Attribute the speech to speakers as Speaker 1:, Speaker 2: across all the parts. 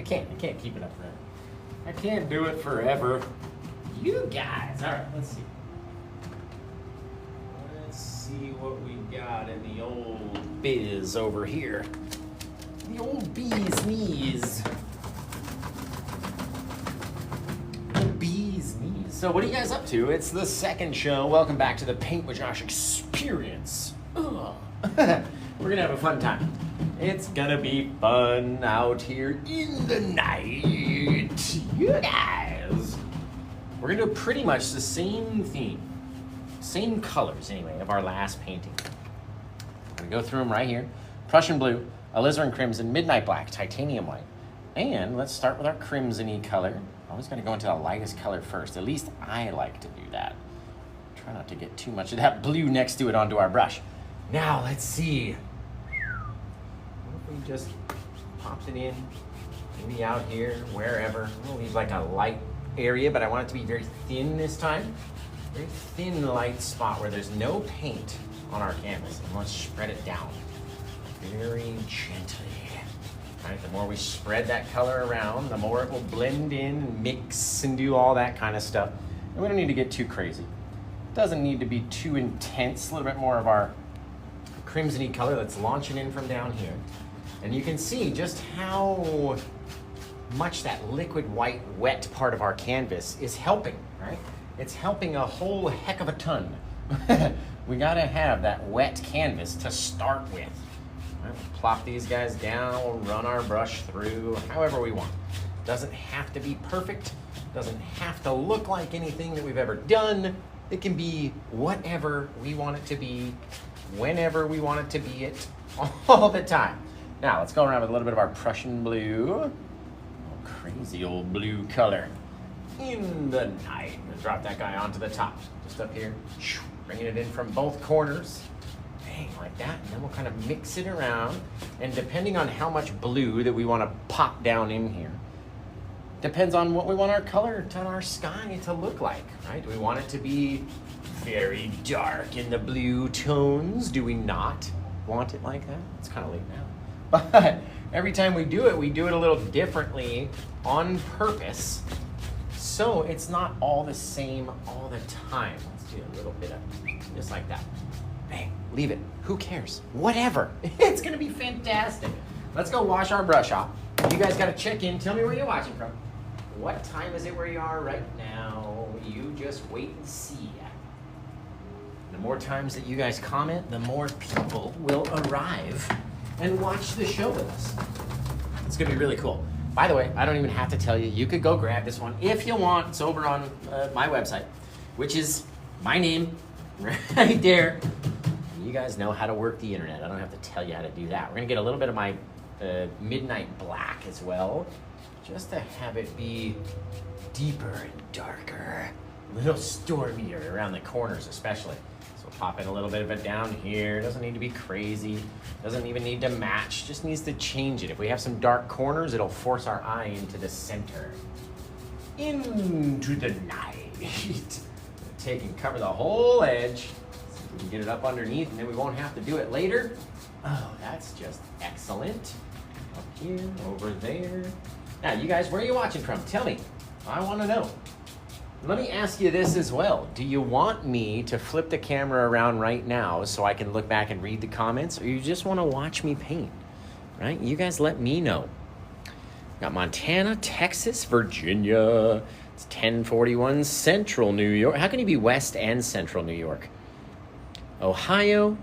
Speaker 1: I can't keep it up forever. I can't do it forever. You guys, all right, let's see. Let's see what we got in the old biz over here. The old bee's knees. Bee's knees. So what are you guys up to? It's the second show. Welcome back to the Paint with Josh experience. We're gonna have a fun time. It's gonna be fun out here in the night. You guys. We're gonna do pretty much the same theme. Same colors anyway of our last painting. I'm gonna go through them right here. Prussian blue, Alizarin Crimson, Midnight Black, Titanium White. And let's start with our crimson-y color. Always gotta go into the lightest color first. At least I like to do that. Try not to get too much of that blue next to it onto our brush. Now, let's see. What if we just popped it in, maybe out here, wherever. We'll leave like a light area, but I want it to be very thin this time. Very thin light spot where there's no paint on our canvas. And let's spread it down very gently. All right, the more we spread that color around, the more it will blend in, mix, and do all that kind of stuff. And we don't need to get too crazy. It doesn't need to be too intense. A little bit more of our crimson-y color that's launching in from down here. And you can see just how much that liquid white wet part of our canvas is helping, right? It's helping a whole heck of a ton. We gotta have that wet canvas to start with. Right, we'll plop these guys down, we'll run our brush through however we want. Doesn't have to be perfect, doesn't have to look like anything that we've ever done. It can be whatever we want it to be, whenever we want it to be it, all the time. Now let's go around with a little bit of our Prussian blue. Crazy old blue color in the night. I'm gonna drop that guy onto the top, just up here, bringing it in from both corners. Bang, like that, and then we'll kind of mix it around. And depending on how much blue that we want to pop down in here, depends on what we want our color to our sky to look like, right? Do we want it to be very dark in the blue tones? Do we not want it like that? It's kind of late now. But every time we do it a little differently on purpose, so it's not all the same all the time. Let's do a little bit of just like that. Bang, leave it. Who cares? Whatever. It's gonna be fantastic. Let's go wash our brush off. You guys gotta check in. Tell me where you're watching from. What time is it where you are right now? You just wait and see. The more times that you guys comment, the more people will arrive and watch the show with us. It's gonna be really cool. By the way, I don't even have to tell you, you could go grab this one if you want. It's over on my website, which is my name right there. You guys know how to work the internet. I don't have to tell you how to do that. We're gonna get a little bit of my Midnight Black as well, just to have it be deeper and darker, a little stormier around the corners especially. So we'll pop in a little bit of it down here. Doesn't need to be crazy. Doesn't even need to match, just needs to change it. If we have some dark corners, it'll force our eye into the center. Into the night. Take and cover the whole edge. So we can get it up underneath and then we won't have to do it later. Oh, that's just excellent. Up here, over there. Now, you guys, where are you watching from? Tell me. I want to know. Let me ask you this as well. Do you want me to flip the camera around right now so I can look back and read the comments, or you just want to watch me paint? Right? You guys let me know. Got Montana, Texas, Virginia. It's 10:41, Central New York. How can you be West and Central New York? Ohio.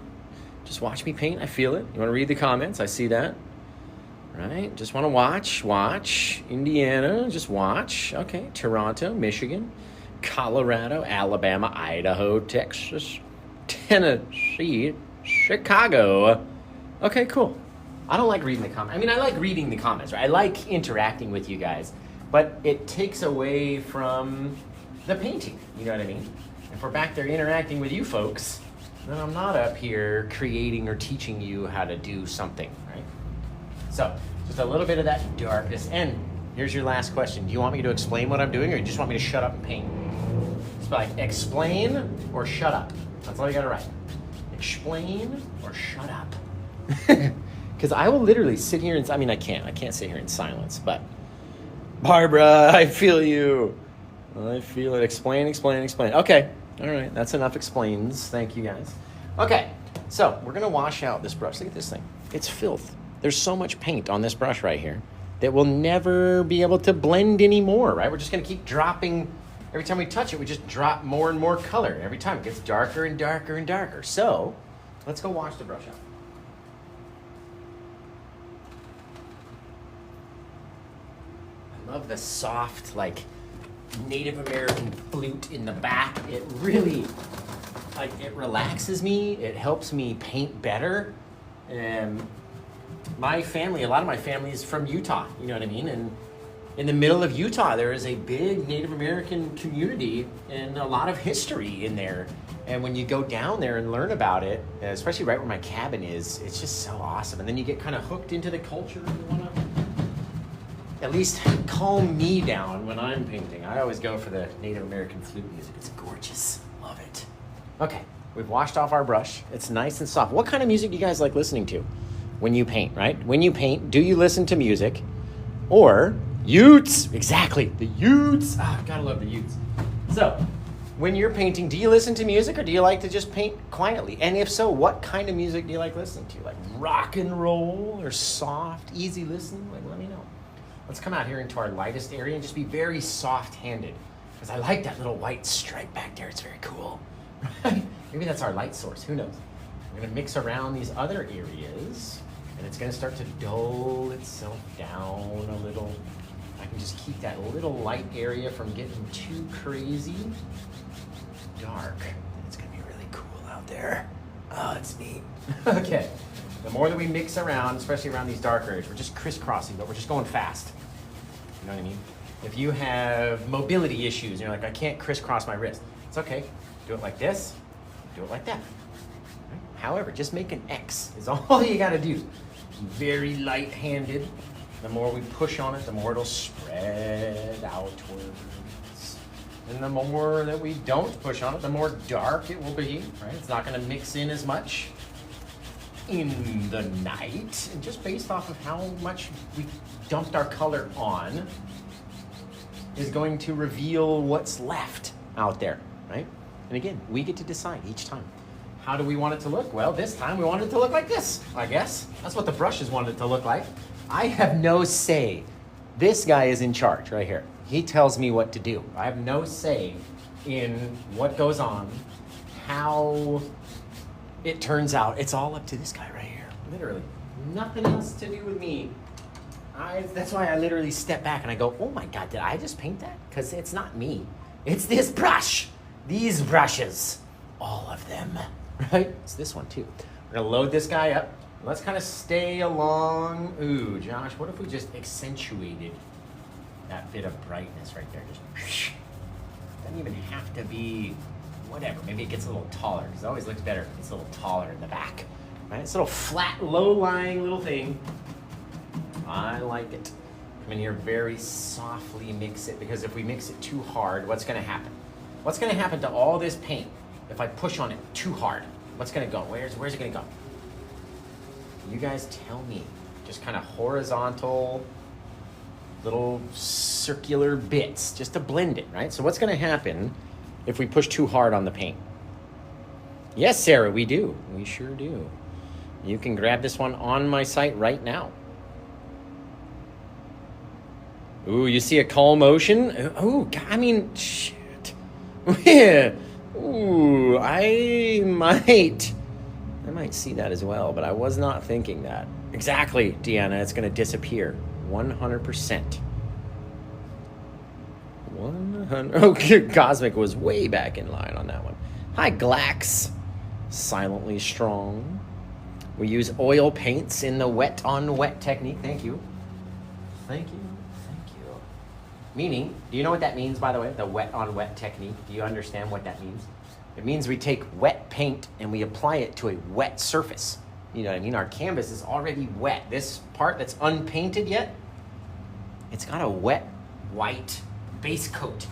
Speaker 1: Just watch me paint. I feel it. You want to read the comments? I see that. Right? Just want to watch. Indiana, just watch. Okay. Toronto, Michigan, Colorado, Alabama, Idaho, Texas, Tennessee, Chicago. Okay, cool. I don't like reading the comments. I mean, I like reading the comments, right? I like interacting with you guys, but it takes away from the painting. You know what I mean? If we're back there interacting with you folks, then I'm not up here creating or teaching you how to do something, right? So, just a little bit of that darkness. And here's your last question. Do you want me to explain what I'm doing, or you just want me to shut up and paint? It's like, explain or shut up. That's all you gotta write. Explain or shut up. Because I will literally sit here and, I mean, I can't sit here in silence, but Barbara, I feel you. I feel it. Explain, explain, explain. Okay. All right. That's enough explains. Thank you, guys. Okay. So we're going to wash out this brush. Look at this thing. It's filth. There's so much paint on this brush right here that we'll never be able to blend anymore, right? We're just going to keep dropping. Every time we touch it, we just drop more and more color. Every time it gets darker and darker and darker. So let's go wash the brush out. I love the soft, like, Native American flute in the back. It really, like, it relaxes me. It helps me paint better. And my family, a lot of my family is from Utah, you know what I mean? And in the middle of Utah, there is a big Native American community and a lot of history in there. And when you go down there and learn about it, especially right where my cabin is, it's just so awesome. And then you get kind of hooked into the culture and you want to at least calm me down when I'm painting. I always go for the Native American flute music. It's gorgeous. Love it. Okay, we've washed off our brush. It's nice and soft. What kind of music do you guys like listening to when you paint, right? When you paint, do you listen to music? Or Utes? Exactly, the Utes. Ah, gotta love the Utes. So, when you're painting, do you listen to music or do you like to just paint quietly? And if so, what kind of music do you like listening to? Like rock and roll or soft, easy listening? Like, let me know. Let's come out here into our lightest area and just be very soft-handed. Because I like that little white stripe back there. It's very cool. Right? Maybe that's our light source. Who knows? We're going to mix around these other areas. And it's going to start to dull itself down a little. I can just keep that little light area from getting too crazy dark. It's going to be really cool out there. Oh, it's neat. Okay. The more that we mix around, especially around these dark areas, we're just crisscrossing, but we're just going fast. You know what I mean? If you have mobility issues and you're like, I can't crisscross my wrist, it's okay. Do it like this, do it like that. Right? However, just make an X is all you gotta do. Very light-handed. The more we push on it, the more it'll spread outwards. And the more that we don't push on it, the more dark it will be, right? It's not gonna mix in as much in the night, and just based off of how much we dumped our color on is going to reveal what's left out there, right? And again, we get to decide each time. How do we want it to look? Well, this time we want it to look like this, I guess. That's what the brushes wanted it to look like. I have no say. This guy is in charge right here. He tells me what to do. I have no say in what goes on, how it turns out. It's all up to this guy right here, literally. Nothing else to do with me. That's why I literally step back and I go, oh my God, did I just paint that? Because it's not me. It's this brush. These brushes. All of them, right? It's this one too. We're gonna load this guy up. Let's kind of stay along. Ooh, Josh, what if we just accentuated that bit of brightness right there? Just doesn't even have to be whatever. Maybe it gets a little taller because it always looks better if it's a little taller in the back. Right? It's a little flat, low-lying little thing. I like it. Come in here very softly, mix it, because if we mix it too hard, what's going to happen? What's going to happen to all this paint if I push on it too hard? What's going to go? Where's it going to go? You guys tell me. Just kind of horizontal, little circular bits, just to blend it, right? So what's going to happen if we push too hard on the paint? Yes, Sarah, we do. We sure do. You can grab this one on my site right now. Ooh, you see a calm motion? Ooh, I mean, shit. Ooh, I might see that as well, but I was not thinking that. Exactly, Deanna, it's gonna disappear. 100%. 100. Okay, Cosmic was way back in line on that one. Hi, Glax. Silently strong. We use oil paints in the wet on wet technique. Thank you. Thank you. Thank you. Meaning, do you know what that means, by the way? The wet on wet technique. Do you understand what that means? It means we take wet paint and we apply it to a wet surface. You know what I mean? Our canvas is already wet. This part that's unpainted yet, it's got a wet, white base coat.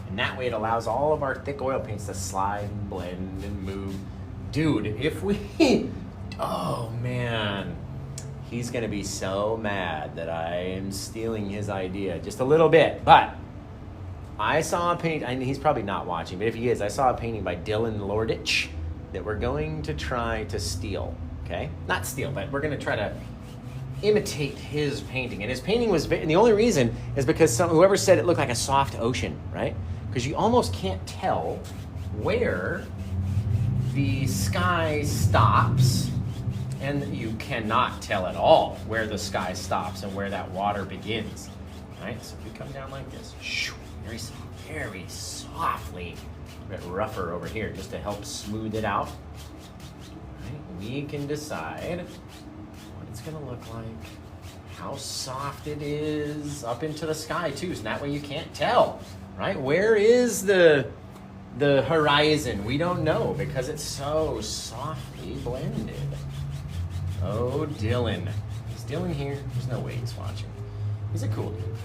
Speaker 1: And that way it allows all of our thick oil paints to slide and blend and move. Dude, if we, oh man, He's going to be so mad that I am stealing his idea just a little bit. But I saw a painting, and he's probably not watching, but if he is, I saw a painting by Dylan Lordich that we're going to try to steal, okay? Not steal, but we're going to try to imitate his painting. And his painting was, and the only reason is because whoever said it looked like a soft ocean, right? Because you almost can't tell where the sky stops, and you cannot tell at all where the sky stops and where that water begins, right? So if you come down like this, very softly, a bit rougher over here just to help smooth it out, right? We can decide what it's gonna look like, how soft it is up into the sky too, so that way you can't tell, right? Where is the horizon? We don't know because it's so softly blended. Oh, Dylan. Is Dylan here? There's no way he's watching. He's a cool dude.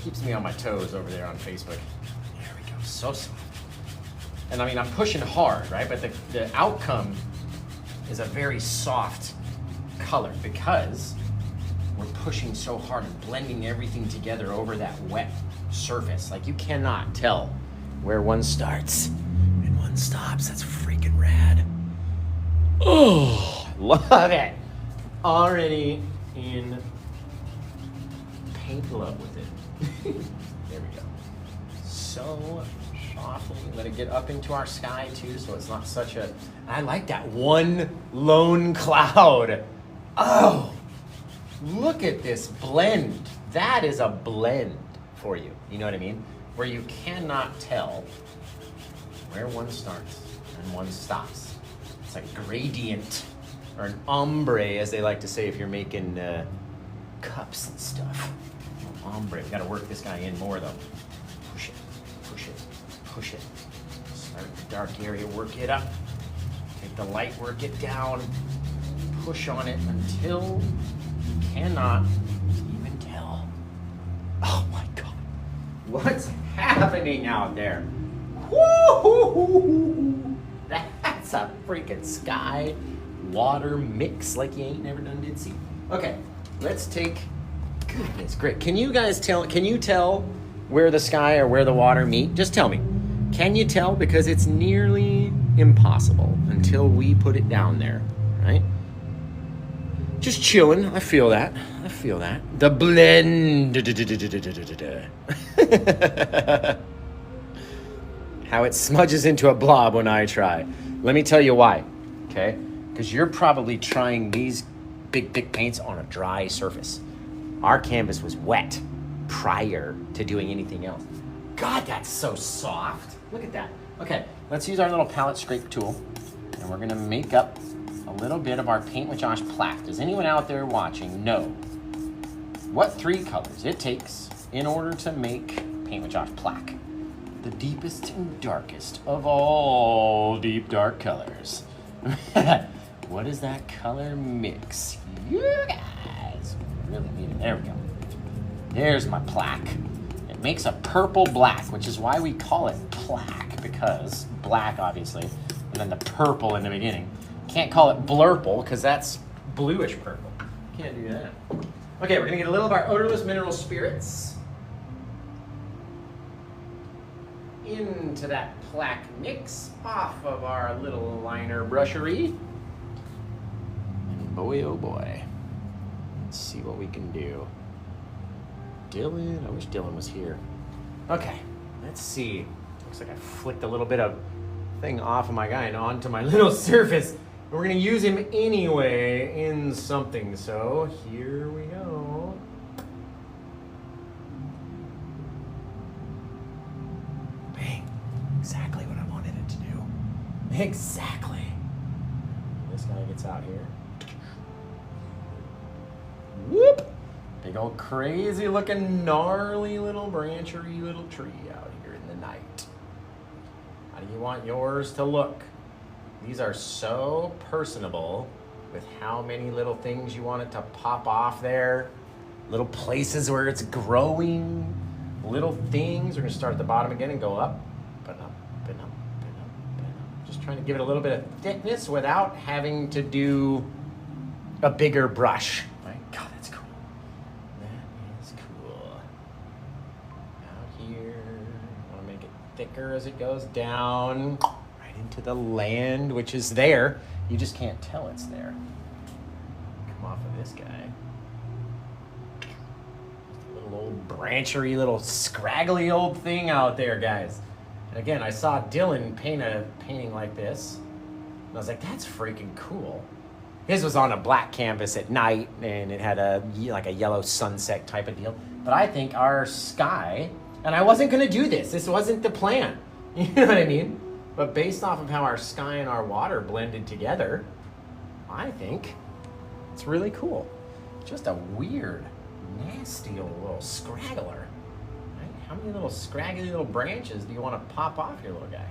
Speaker 1: Keeps me on my toes over there on Facebook. There we go. So soft. And I mean, I'm pushing hard, right? But the outcome is a very soft color because we're pushing so hard and blending everything together over that wet surface. Like, you cannot tell where one starts and one stops. That's freaking rad. Oh, love it. Already in paint love with it. There we go. So softly. Let it get up into our sky too, so it's not such a... I like that one lone cloud. Oh, look at this blend. That is a blend for you. You know what I mean? Where you cannot tell where one starts and one stops. It's like gradient, or an ombre, as they like to say if you're making cups and stuff. Ombre. We got to work this guy in more though. Push it, push it, push it. Start the dark area, work it up. Take the light, work it down. Push on it until you cannot even tell. Oh my God. What's happening out there? Woo-hoo-hoo-hoo. That's a freaking sky water mix like you ain't never done did see. Okay, let's take, goodness, great. Can you guys tell, can you tell where the sky or where the water meet? Just tell me. Can you tell? Because it's nearly impossible until we put it down there, right? Just chilling. I feel that. I feel that. The blend. How it smudges into a blob when I try. Let me tell you why, okay? Because you're probably trying these big, thick paints on a dry surface. Our canvas was wet prior to doing anything else. God, that's so soft. Look at that. Okay, let's use our little palette scrape tool, and we're gonna make up a little bit of our Paint with Josh plaque. Does anyone out there watching know what 3 colors it takes in order to make Paint with Josh plaque? The deepest and darkest of all deep dark colors. What is that color mix? You guys really need it. There we go. There's my plaque. It makes a purple black, which is why we call it plaque, because black, obviously, and then the purple in the beginning. Can't call it blurple, because that's bluish purple. Can't do that. Okay, we're gonna get a little of our odorless mineral spirits into that plaque mix off of our little liner brushery. And boy, oh boy. Let's see what we can do. Dylan, I wish Dylan was here. Okay, let's see. Looks like I flicked a little bit of thing off of my guy and onto my little surface. We're gonna use him anyway in something, so here we go. Bang, exactly what I wanted it to do. Exactly. This guy gets out here. Whoop! Big old crazy looking gnarly little branchery little tree out here in the night. How do you want yours to look? These are so personable with how many little things you want it to pop off there. Little places where it's growing. Little things. We're gonna start at the bottom again and go up, and up, and up, and up, and up. Just trying to give it a little bit of thickness without having to do a bigger brush, right? thicker as it goes down, right into the land, which is there. You just can't tell it's there. Come off of this guy. Little old branchery, little scraggly old thing out there, guys. And again, I saw Dylan paint a painting like this. And I was like, that's freaking cool. His was on a black canvas at night, and it had like a yellow sunset type of deal. But I think our sky, and I wasn't going to do this. This wasn't the plan. You know what I mean? But based off of how our sky and our water blended together, I think it's really cool. Just a weird, nasty old little scraggler. Right? How many little scraggly little branches do you want to pop off your little guy?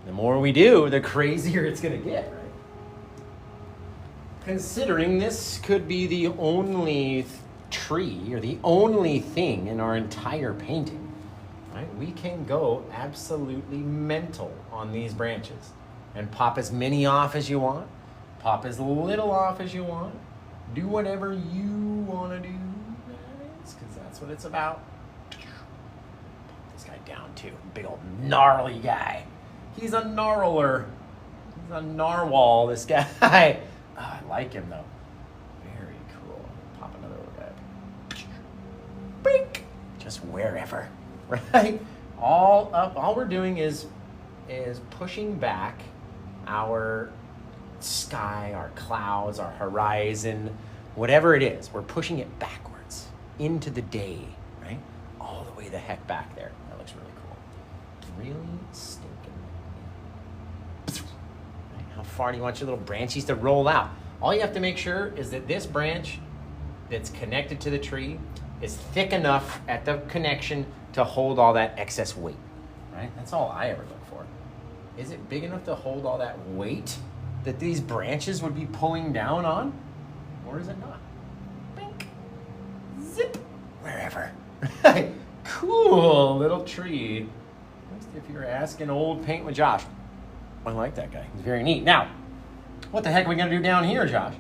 Speaker 1: The more we do, the crazier it's going to get, right? Considering this could be the only tree or the only thing in our entire painting, right? We can go absolutely mental on these branches and pop as many off as you want, pop as little off as you want, do whatever you want to do, because that's what it's about. Pop this guy down too, big old gnarly guy. He's a gnarler. He's a narwhal, this guy. Oh, I like him though. Very cool. Pop another little guy. Bink. Just wherever, right? All up. All we're doing is pushing back our sky, our clouds, our horizon, whatever it is. We're pushing it backwards into the day, right? All the way the heck back there. That looks really cool. Really stinking. How far do you want your little branchies to roll out? All you have to make sure is that this branch that's connected to the tree is thick enough at the connection to hold all that excess weight, right? That's all I ever look for. Is it big enough to hold all that weight that these branches would be pulling down on? Or is it not? Bink. Zip. Wherever. Cool little tree. Just if you're asking old Paint with Josh. I like that guy. He's very neat. Now, what the heck are we going to do down here, Josh?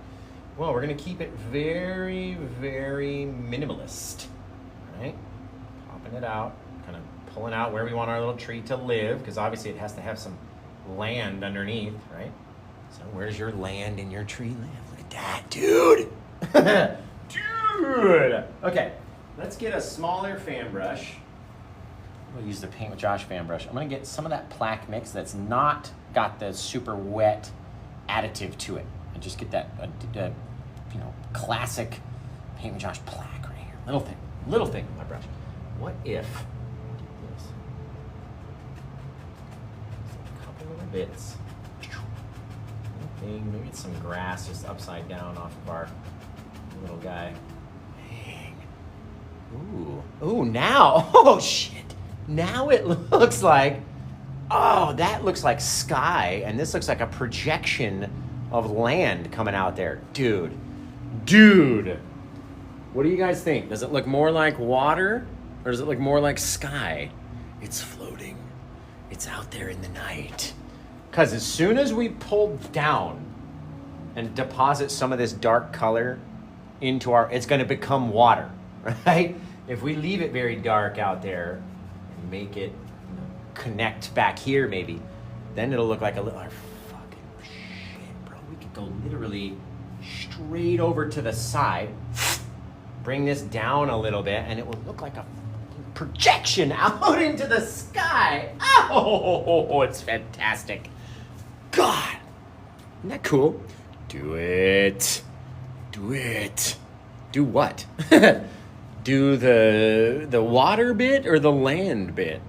Speaker 1: Well, we're going to keep it very, very minimalist. Right? Popping it out, kind of pulling out where we want our little tree to live, because obviously it has to have some land underneath, right? So where's your land in your tree live? Look at that, dude! Dude! Okay, let's get a smaller fan brush. We'll use the Paint with Josh fan brush. I'm going to get some of that plaque mix that's not got the super wet additive to it. And just get that, classic Paint with Josh plaque right here. Little thing with my brush. What if this? A couple little bits. Maybe it's some grass just upside down off of our little guy. Dang. Ooh, now. Oh, shit. Now it looks like, that looks like sky, and this looks like a projection of land coming out there. Dude, what do you guys think? Does it look more like water, or does it look more like sky? It's floating. It's out there in the night. Because as soon as we pull down and deposit some of this dark color into it's going to become water, right? If we leave it very dark out there, make it connect back here maybe, then it'll look like a little fucking shit, bro. We could go literally straight over to the side, bring this down a little bit, and it will look like a projection out into the sky. Oh, it's fantastic. God, isn't that cool? Do it. Do what? Do the water bit or the land bit?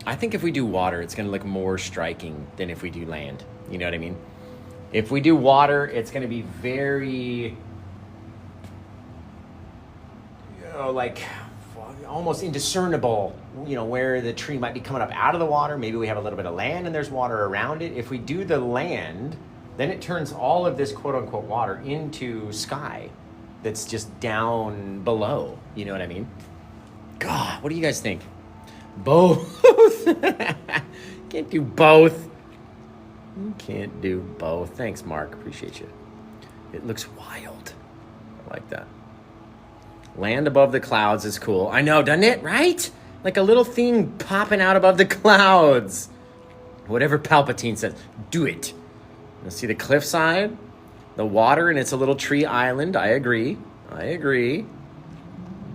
Speaker 1: I think if we do water, it's going to look more striking than if we do land. You know what I mean? If we do water, it's going to be very, like almost indiscernible, where the tree might be coming up out of the water. Maybe we have a little bit of land and there's water around it. If we do the land, then it turns all of this quote unquote water into sky that's just down below. You know what I mean? God, what do you guys think? Both. Can't do both. You can't do both. Thanks, Mark. Appreciate you. It looks wild. I like that. Land above the clouds is cool. I know, doesn't it? Right? Like a little thing popping out above the clouds. Whatever Palpatine says, do it. You'll see the cliffside, the water, and it's a little tree island. I agree.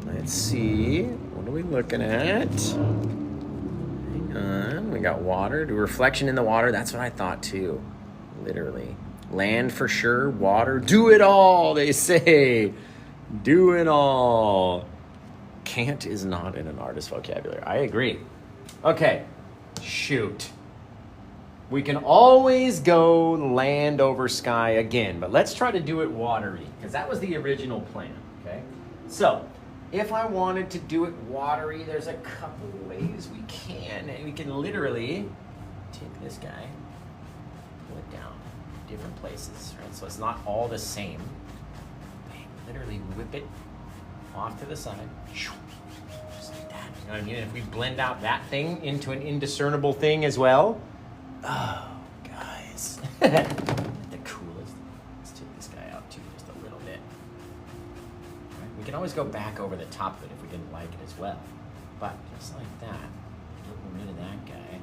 Speaker 1: Let's see. What are we looking at? Hang on. We got water. Do reflection in the water. That's what I thought too. Literally. Land for sure. Water. Do it all, they say. Do it all. Can't is not in an artist's vocabulary. I agree. Okay. Shoot. We can always go land over sky again, but let's try to do it watery, because that was the original plan, okay? So, if I wanted to do it watery, there's a couple ways we can. And we can literally take this guy, pull it down different places, right? So it's not all the same. Literally whip it off to the side. Just like that. You know what I mean? If we blend out that thing into an indiscernible thing as well. Oh, guys. The coolest. Let's take this guy out too, just a little bit. Right? We can always go back over the top of it if we didn't like it as well. But just like that, getting rid of that guy.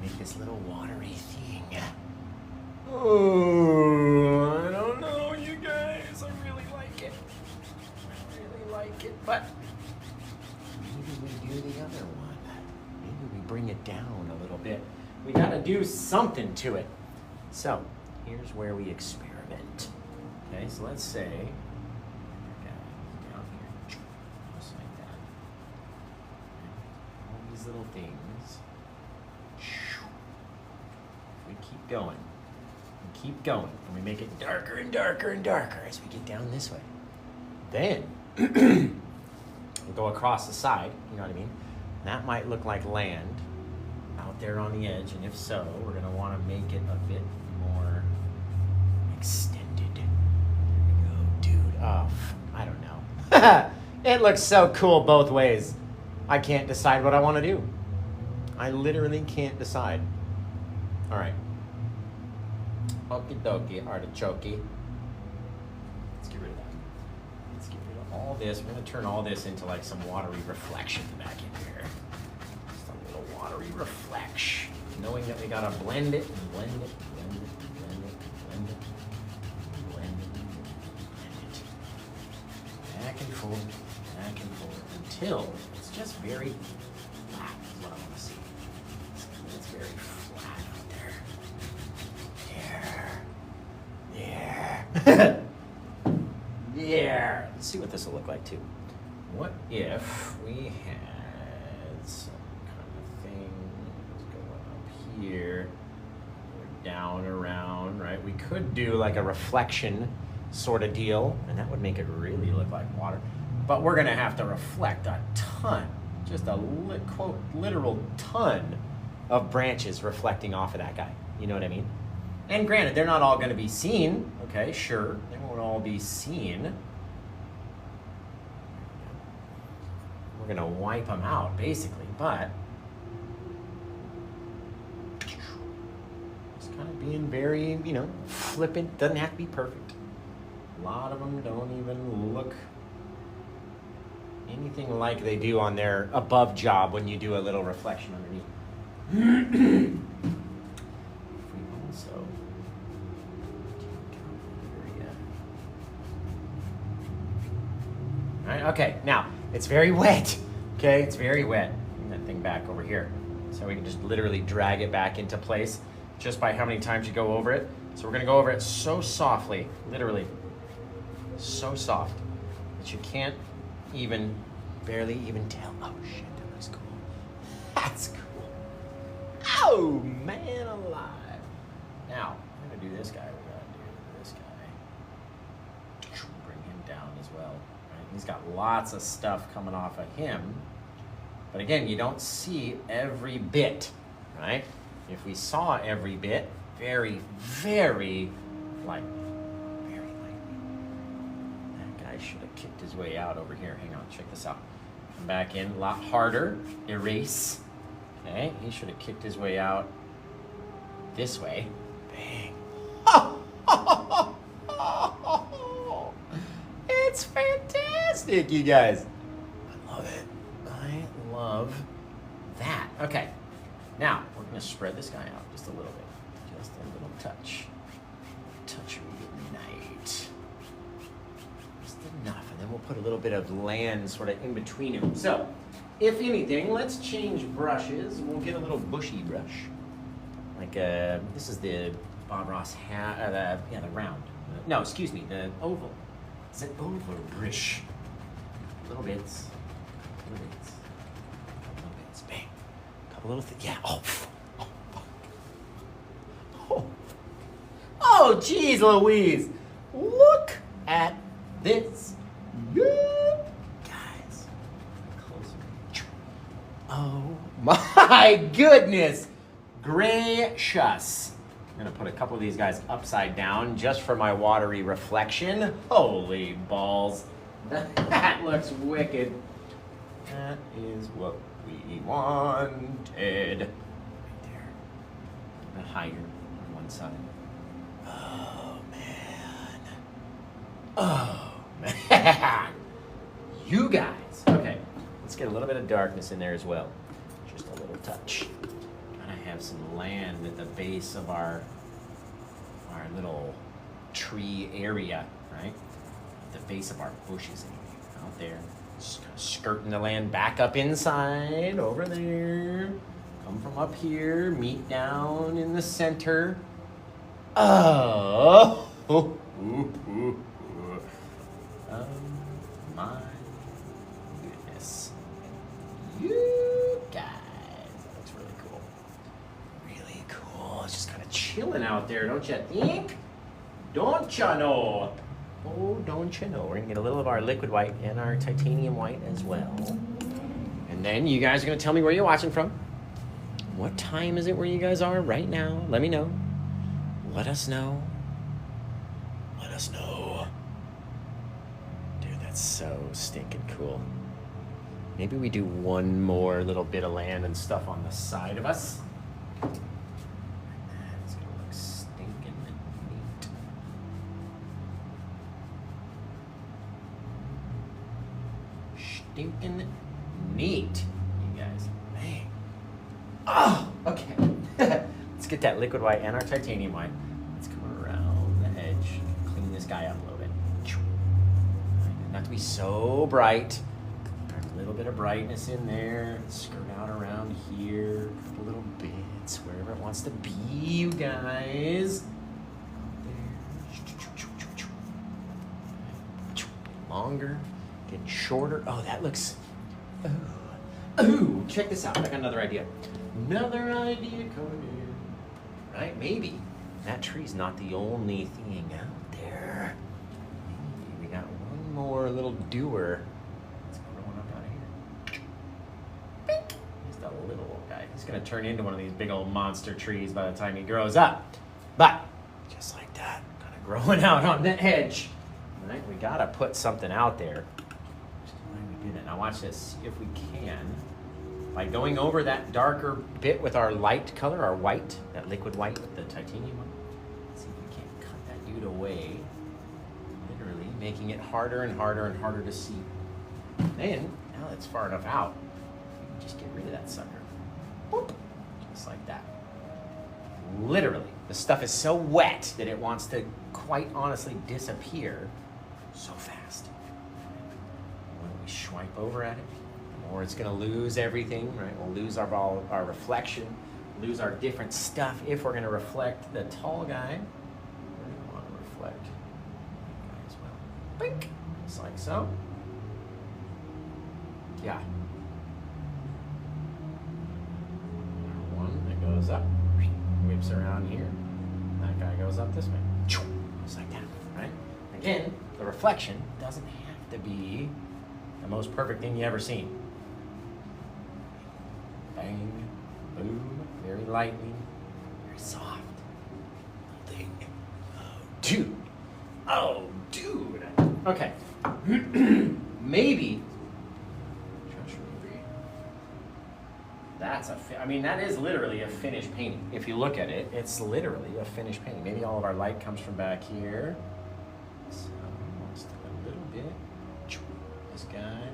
Speaker 1: Make this little watery thing. Oh, I don't know, you guys. I really like it. But maybe we do the other one. Maybe we bring it down a little bit. We gotta do something to it. So here's where we experiment. Okay, so let's say down here, just like that. All these little things. We keep going. And we make it darker and darker and darker as we get down this way. Then we'll go across the side, you know what I mean? That might look like land out there on the edge, and if so, we're gonna wanna make it a bit more extended. There we go, dude. Oh, I don't know. It looks so cool both ways. I can't decide what I wanna do. I literally can't decide. All right. Okie dokie, artichoke. Let's get rid of that. Let's get rid of all this. We're going to turn all this into like some watery reflection back in here. Just a little watery reflection. Knowing that we got to blend it and blend it, blend it, blend it, blend it, blend it, blend it. Back and forth until it's just very flat is what I want to see. It's very flat out there. Yeah. Let's see what this will look like too. What if we had some kind of thing going up here, down, around, right? We could do like a reflection sort of deal, and that would make it really look like water. But we're gonna have to reflect a ton, just a quote literal ton of branches reflecting off of that guy. You know what I mean? And granted, they're not all going to be seen. Okay, sure. They won't all be seen. We're going to wipe them out, basically. But it's kind of being very, flippant. Doesn't have to be perfect. A lot of them don't even look anything like they do on their above job when you do a little reflection underneath. Okay, now, it's very wet, okay? It's very wet. Bring that thing back over here. So we can just literally drag it back into place just by how many times you go over it. So we're gonna go over it so softly, literally, so soft that you can't barely even tell. Oh shit, that looks cool. That's cool. Oh, man alive. Now, we're gonna do this guy. We gotta do this guy. Bring him down as well. He's got lots of stuff coming off of him. But again, you don't see every bit, right? If we saw every bit, very, very lightly. Very lightly. That guy should have kicked his way out over here. Hang on, check this out. Come back in, a lot harder. Erase. Okay, he should have kicked his way out this way. Bang. It's fantastic, you guys. I Okay, now we're gonna spread this guy out just a little bit. Just a little touch. Touch reignite. Just enough, and then we'll put a little bit of land sort of in between them. So, if anything, let's change brushes. We'll get a little bushy brush. Like, this is the Bob Ross the round. No, excuse me, the oval. It's an oval brush. Little bits. Little bits. Little bits. Bang. Couple little things. Yeah. Oh. Oh, geez, Louise. Look at this. Guys. Closer. Oh, my goodness. Gracious. I'm going to put a couple of these guys upside down just for my watery reflection. Holy balls. That looks wicked. That is what we wanted. Right there. And higher on one side. Oh, man. Oh, man. You guys. Okay, let's get a little bit of darkness in there as well. Just a little touch. Gotta have some land at the base of our little tree area, right? At the base of our bushes out there. Just kind of skirting the land back up inside, over there. Come from up here, meet down in the center. Oh, my goodness. You guys, that looks really cool. Really cool. It's just kind of chilling out there, don't you think? Don't you know? Oh, don't you know? We're gonna get a little of our liquid white and our titanium white as well. And then you guys are gonna tell me where you're watching from. What time is it where you guys are right now? Let me know. Let us know. Let us know. Dude, that's so stinking cool. Maybe we do one more little bit of land and stuff on the side of us. It's gonna look stinking neat. Stinking neat, you guys. Man. Oh, okay. Let's get that liquid white and our titanium white. Let's come around the edge. Clean this guy up a little bit. Not to be so bright. A little bit of brightness in there. Skirt out around here. A couple little bits wherever it wants to be, you guys. Longer, getting shorter. Oh, that looks. Ooh, check this out. I got another idea. Another idea coming in. Right? Maybe that tree's not the only thing out there. Maybe we got one more little doer. Just a little old guy. He's gonna turn into one of these big old monster trees by the time he grows up. But just like that, kind of growing out on the edge. Right? We gotta put something out there. Which is why we did it. Now watch this. See if we can, by going over that darker bit with our light color, our white, that liquid white with the titanium one. See if we can't cut that dude away. Literally making it harder and harder and harder to see. Then, now it's far enough out, you can just get rid of that sucker. Boop. Just like that. Literally. The stuff is so wet that it wants to quite honestly disappear so fast. When we swipe over at it, the more it's going to lose everything, right? We'll lose our reflection, lose our different stuff. If we're going to reflect the tall guy, we're going to want to reflect the guy as well. Bink! Just like so. Yeah. One that goes up, whips around here. That guy goes up this way. Just like that, right? Again, the reflection doesn't have to be the most perfect thing you ever seen. Bang, boom, very lightly, very soft. Thing. Oh, dude. Oh, dude. Okay. Maybe. That's I mean, that is literally a finished painting. If you look at it, it's literally a finished painting. Maybe all of our light comes from back here. So, just a little bit. This guy.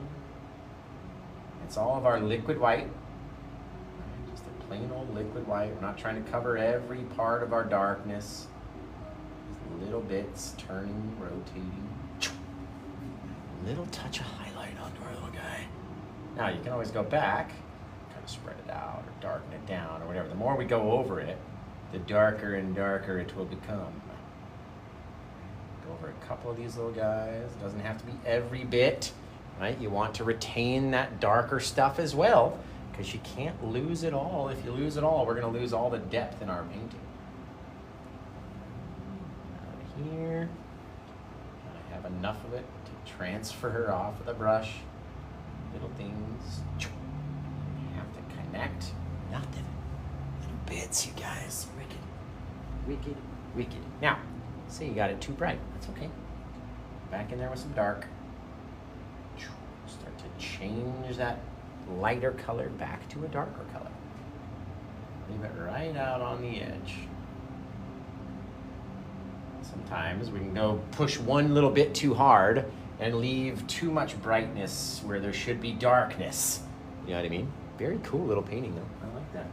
Speaker 1: It's all of our liquid white. plain old liquid white. We're not trying to cover every part of our darkness. Just little bits, turning, rotating. Little touch of highlight onto our little guy. Now you can always go back, kind of spread it out or darken it down or whatever. The more we go over it, the darker and darker it will become. Go over a couple of these little guys. It doesn't have to be every bit, right? You want to retain that darker stuff as well, because you can't lose it all. If you lose it all, we're going to lose all the depth in our painting. Out here, I have enough of it to transfer off with a brush. Little things. You have to connect. Nothing. Little bits, you guys. Wicked, wicked, wicked. Now, say you got it too bright. That's okay. Back in there with some dark. Start to change that lighter color back to a darker color. Leave it right out on the edge. Sometimes we can go push one little bit too hard and leave too much brightness where there should be darkness. You know what I mean? Very cool little painting though. I like that.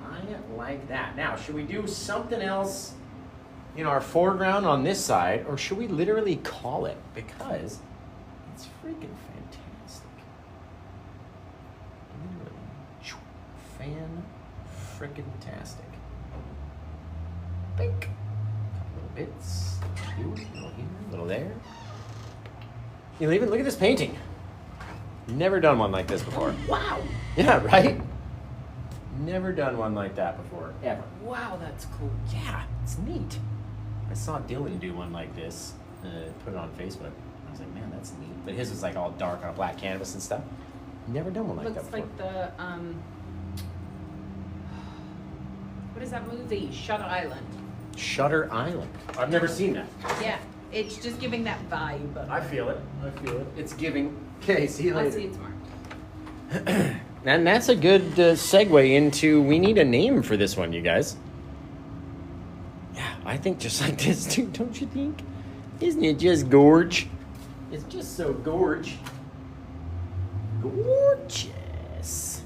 Speaker 1: I like that. Now, should we do something else in our foreground on this side, or should we literally call it? Because it's freaking fantastic. Literally. Fan-frickin-tastic. Bink. Couple little bits. A little here, a little there. You know, even look at this painting. Never done one like this before. Wow. Yeah, right? Never done one like that before, ever.
Speaker 2: Wow, that's cool.
Speaker 1: Yeah, it's neat. I saw Dylan do one like this, put it on Facebook. I was like, man, that's neat. But his is like all dark on a black canvas and stuff. Never done one like that before.
Speaker 2: Looks like the, what is that movie? Shutter Island.
Speaker 1: Shutter Island. I've never seen that.
Speaker 2: Yeah, it's just giving that vibe.
Speaker 1: I feel it. I feel it. It's giving. Okay, see you later.
Speaker 2: I'll see you tomorrow.
Speaker 1: And that's a good segue into, we need a name for this one, you guys. Yeah, I think just like this too, don't you think? Isn't it just gorge? It's just so gorge. Gorgeous.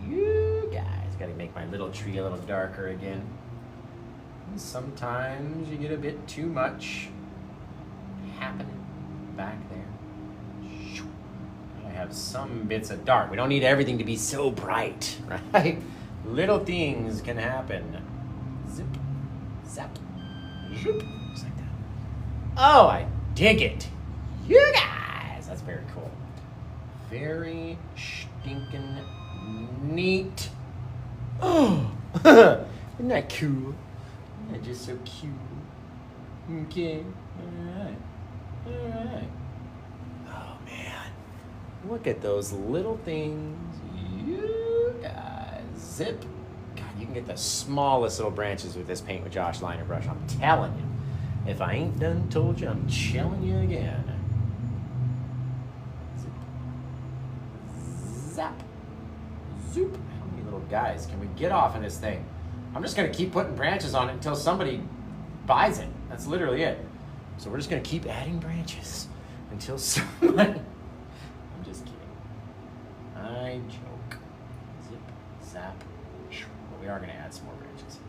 Speaker 1: You guys. Gotta make my little tree a little darker again. And sometimes you get a bit too much happening back there. I have some bits of dark. We don't need everything to be so bright, right? Little things can happen. Zip, zap, zoop, just like that. Oh, I dig it. You guys, that's very cool. Very stinking neat. Oh, isn't that cool? Isn't that just so cute? Okay, all right, all right. Oh, man. Look at those little things. You guys. Zip. God, you can get the smallest little branches with this Paint with Josh liner brush. I'm telling you. If I ain't done told you, I'm telling you again. Zip. Zap. Zoop. How many little guys can we get off in this thing? I'm just going to keep putting branches on it until somebody buys it. That's literally it. So we're just going to keep adding branches until somebody... I'm just kidding. I joke. Zip, zap. But we are going to add some more branches.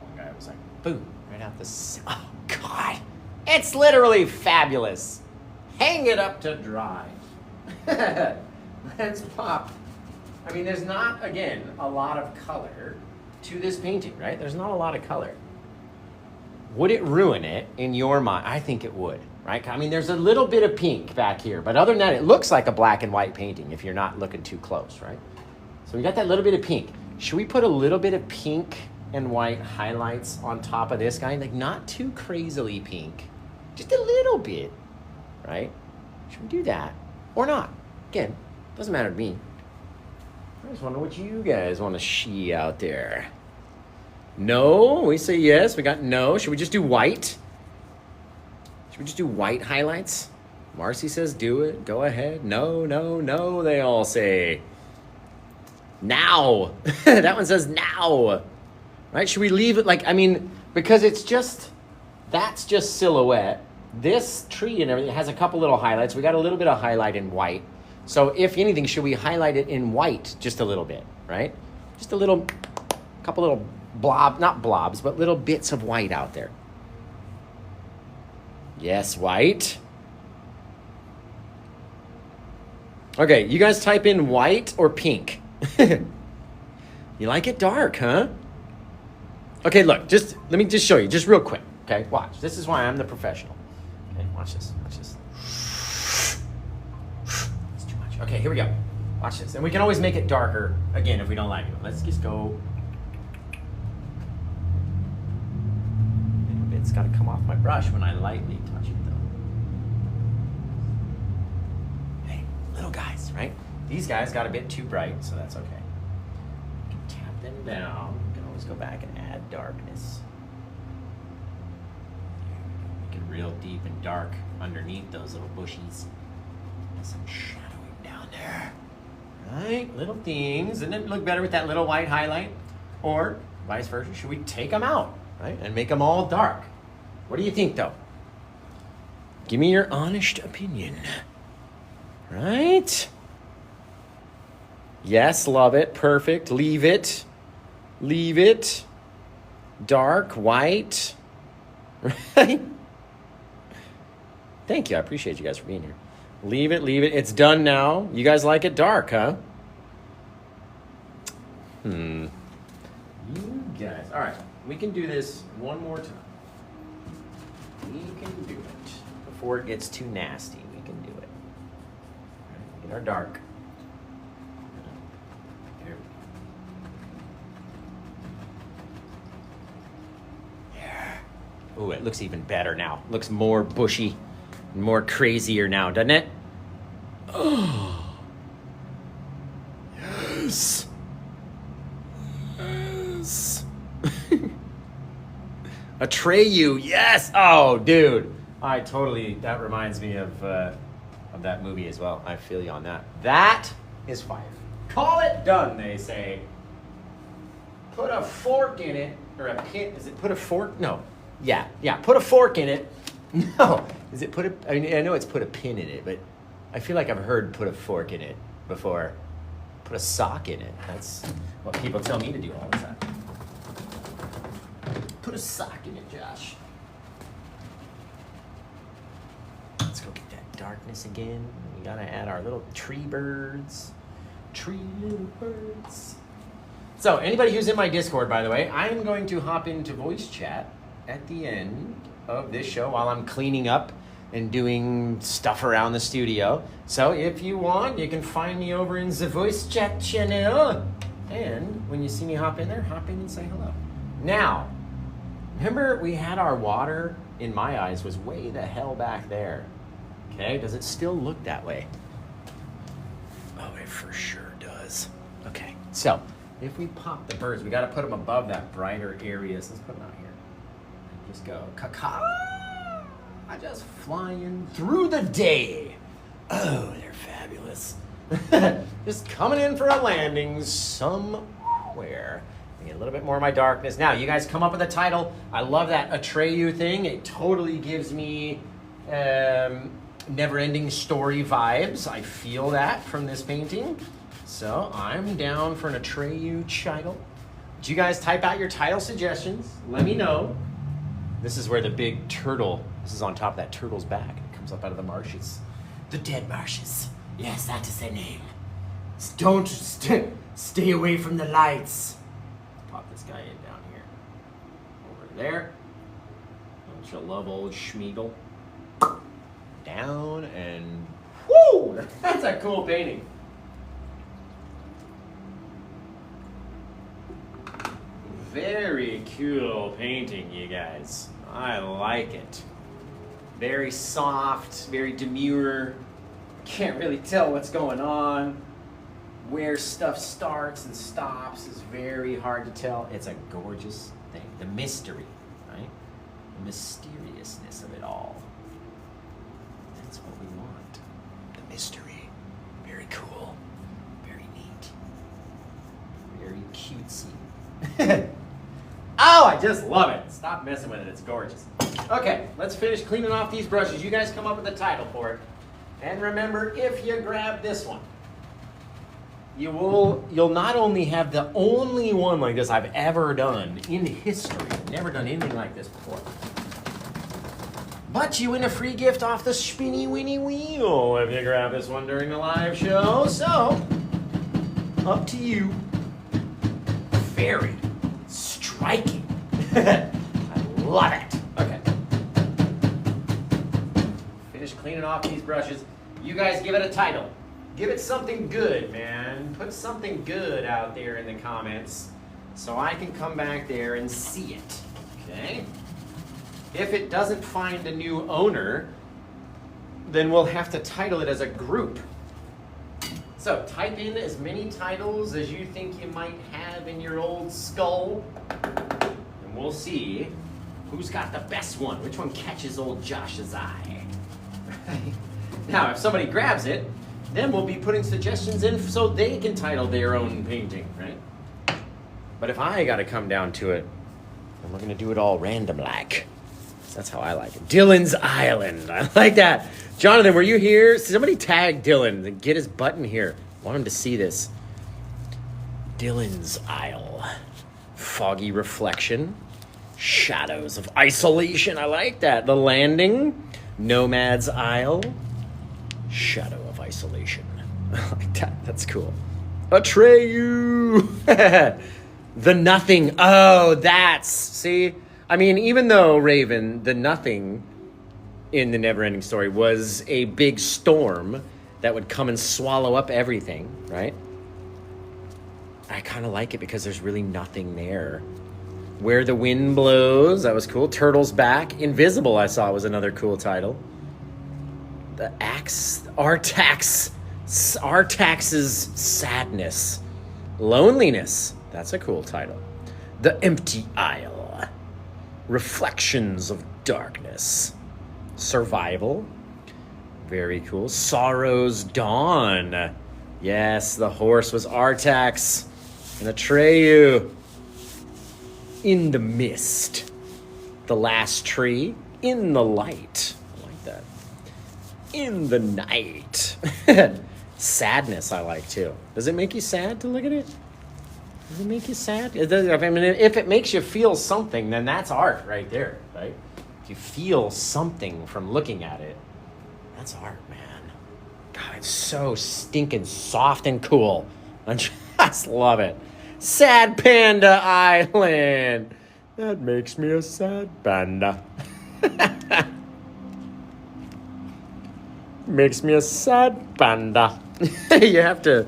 Speaker 1: One guy was like, boom, right out the... Oh, God. It's literally fabulous. Hang it up to dry. Let's pop. I mean, there's not, again, a lot of color to this painting, right? There's not a lot of color. Would it ruin it in your mind? I think it would, right? I mean, there's a little bit of pink back here, but other than that, it looks like a black and white painting if you're not looking too close, right? So we got that little bit of pink. Should we put a little bit of pink and white highlights on top of this guy? Like, not too crazily pink, just a little bit, right? Should we do that or not? Again, doesn't matter to me. I just wonder what you guys want to see out there. No, we say yes. We got no. Should we just do white? Should we just do white highlights? Marcy says do it. Go ahead. No, no, no, they all say. Now. That one says now. Right? Should we leave it like, I mean, because it's just, that's just silhouette. This tree and everything has a couple little highlights. We got a little bit of highlight in white. So if anything, should we highlight it in white just a little bit, right? Just a little, couple little not blobs, but little bits of white out there. Yes, white. Okay, you guys type in white or pink. You like it dark, huh? Okay, look, let me just show you, just real quick. Okay, watch. This is why I'm the professional. Okay, watch this. Watch this. It's too much. Okay, here we go. Watch this. And we can always make it darker again if we don't like it. Let's just go. It's got to come off my brush when I lightly touch it, though. Hey, little guys, right? These guys got a bit too bright, so that's okay. You can tap them down. You can always go back and add darkness. Make it real deep and dark underneath those little bushies. And some shadowing down there. Right? Little things. Doesn't it look better with that little white highlight? Or vice versa, should we take them out, right? And make them all dark? What do you think, though? Give me your honest opinion. Right? Yes, love it. Perfect. Leave it. Leave it. Dark, white. Right? Thank you. I appreciate you guys for being here. Leave it, leave it. It's done now. You guys like it dark, huh? You guys. All right. We can do this one more time. We can do it. Before it gets too nasty, we can do it. Right, get our dark. Here. Yeah. Ooh, it looks even better now. Looks more bushy. More crazier now, doesn't it? Oh. Yes. Yes. Atreyu, yes. Oh, dude. That reminds me of that movie as well. I feel you on that. That is fire. Call it done, they say. Put a fork in it, or a pin. Is it put a fork? No. Yeah, put a fork in it. No. Is it I know it's put a pin in it, but I feel like I've heard put a fork in it before. Put a sock in it. That's what people tell me to do all the time. Put a sock in it, Josh. Let's go get that darkness again. We gotta add our little tree birds. Tree little birds. So, anybody who's in my Discord, by the way, I'm going to hop into voice chat at the end of this show while I'm cleaning up and doing stuff around the studio. So if you want, you can find me over in the voice chat channel. And when you see me hop in there, hop in and say hello. Now, remember we had our water, in my eyes, was way the hell back there. Okay, does it still look that way? Oh, it for sure does. Okay, so if we pop the birds, we gotta put them above that brighter area. So let's put them out here. Just go, caca. Just flying through the day. Oh, they're fabulous. Just coming in for a landing somewhere. Get a little bit more of my darkness. Now, you guys come up with a title. I love that Atreyu thing. It totally gives me never-ending story vibes. I feel that from this painting. So I'm down for an Atreyu title. Did you guys type out your title suggestions? Let me know. This is where the big turtle, this is on top of that turtle's back. It comes up out of the marshes. The dead marshes. Yes, that is their name. Don't stay away from the lights. Pop this guy in down here. Over there. Don't you love old Schmeagol? Down and whoo! That's a cool painting. Very cool painting, you guys. I like it. Very soft, very demure. Can't really tell what's going on. Where stuff starts and stops is very hard to tell. It's a gorgeous thing. The mystery, right? The mysteriousness of it all. That's what we want. The mystery. Very cool. Very neat. Very cutesy. Oh, I just love it. Stop messing with it. It's gorgeous. Okay, let's finish cleaning off these brushes. You guys come up with a title for it. And remember, if you grab this one, you'll not only have the only one like this I've ever done in history. I've never done anything like this before. But you win a free gift off the Spinny Winnie Wheel if you grab this one during the live show. So, up to you. Very striking. I love it. Okay. Finish cleaning off these brushes. You guys give it a title. Give it something good, man. Put something good out there in the comments so I can come back there and see it. Okay? If it doesn't find a new owner, then we'll have to title it as a group. So type in as many titles as you think you might have in your old skull, and we'll see who's got the best one, which one catches old Josh's eye. Now, if somebody grabs it, then we'll be putting suggestions in so they can title their own painting, right? But if I gotta come down to it, then we're gonna do it all random-like. That's how I like it. Dylan's Island. I like that. Jonathan, were you here? Somebody tag Dylan and get his button here. I want him to see this. Dylan's Isle. Foggy reflection. Shadows of isolation. I like that. The landing. Nomad's Isle. Shadow of isolation. I like that. That's cool. Atreyu. The nothing. Oh, that's... See? I mean, even though, Raven, the nothing in the Neverending Story was a big storm that would come and swallow up everything, right? I kind of like it because there's really nothing there. Where the Wind Blows, that was cool. Turtle's Back. Invisible, I saw, was another cool title. The Axe, Artax's Sadness. Loneliness, that's a cool title. The Empty Isle. Reflections of Darkness. Survival. Very cool. Sorrow's Dawn. Yes, the horse was Artax. And Atreyu. In the Mist. The Last Tree. In the Light. I like that. In the Night. Sadness I like too. Does it make you sad to look at it? Does it make you sad? I mean, if it makes you feel something, then that's art right there, right? If you feel something from looking at it, that's art, man. God, it's so stinking soft and cool. I just love it. Sad Panda Island. That makes me a sad panda. Makes me a sad panda. You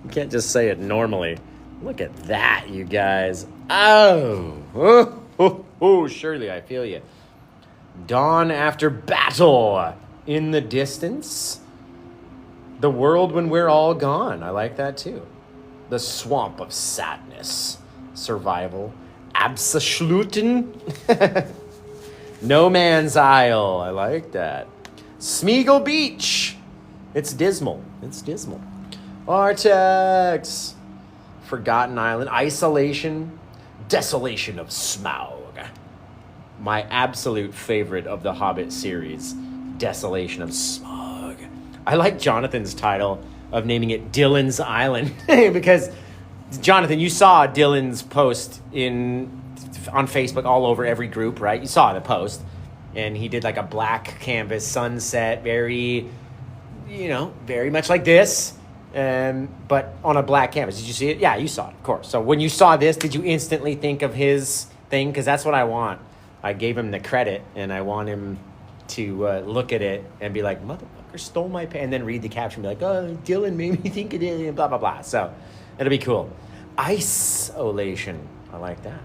Speaker 1: can't just say it normally. Look at that, you guys. Oh, surely I feel you. Dawn after battle. In the distance. The world when we're all gone. I like that too. The swamp of sadness. Survival. Abschluten. No Man's Isle. I like that. Smeagol Beach. It's dismal. It's dismal. Artax. Forgotten Island, Isolation, Desolation of Smaug. My absolute favorite of the Hobbit series, Desolation of Smaug. I like Jonathan's title of naming it Dylan's Island because, Jonathan, you saw Dylan's post on Facebook all over every group, right? You saw the post, and he did like a black canvas sunset, very much like this. But on a black canvas. Did you see it? Yeah, you saw it, of course. So when you saw this, did you instantly think of his thing? Because that's what I want. I gave him the credit, and I want him to look at it and be like, motherfucker stole my pen, and then read the caption and be like, oh, Dylan made me think of it, and blah, blah, blah. So it'll be cool. Isolation. I like that.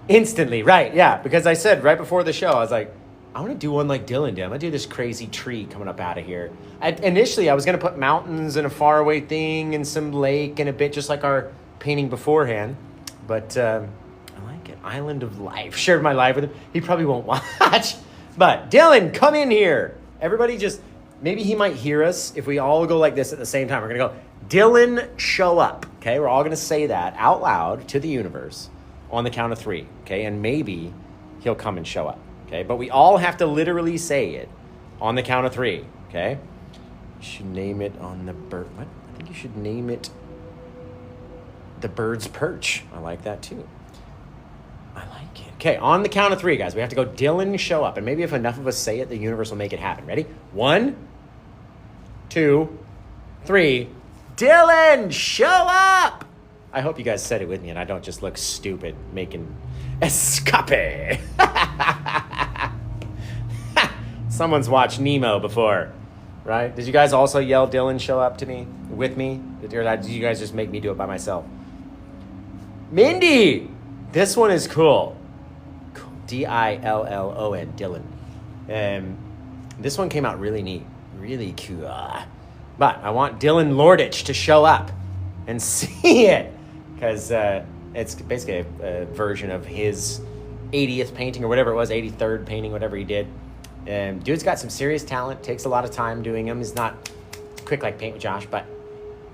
Speaker 1: Instantly, right, yeah. Because I said right before the show, I was like, I want to do one like Dylan did. I'm going to do this crazy tree coming up out of here. Initially, I was going to put mountains and a faraway thing and some lake and a bit just like our painting beforehand. But I like it. Island of Life. Shared my life with him. He probably won't watch. But Dylan, come in here. Everybody just, maybe he might hear us if we all go like this at the same time. We're going to go, Dylan, show up. Okay, we're all going to say that out loud to the universe on the count of 3. Okay, and maybe he'll come and show up. Okay, but we all have to literally say it on the count of 3, okay? You should name it on the bird. What? I think you should name it the bird's perch. I like that too. I like it. Okay, on the count of 3, guys, we have to go Dylan show up. And maybe if enough of us say it, the universe will make it happen. Ready? 1, 2, 3. Dylan, show up! I hope you guys said it with me and I don't just look stupid making escape. Someone's watched Nemo before, right? Did you guys also yell Dylan show up to me, with me? Or did you guys just make me do it by myself? Mindy! This one is cool. Dillon, Dylan. This one came out really neat, really cool. But I want Dylan Lordich to show up and see it, because it's basically a version of his 80th painting or whatever it was, 83rd painting, whatever he did. Dude's got some serious talent, takes a lot of time doing them. He's not quick like Paint with Josh, but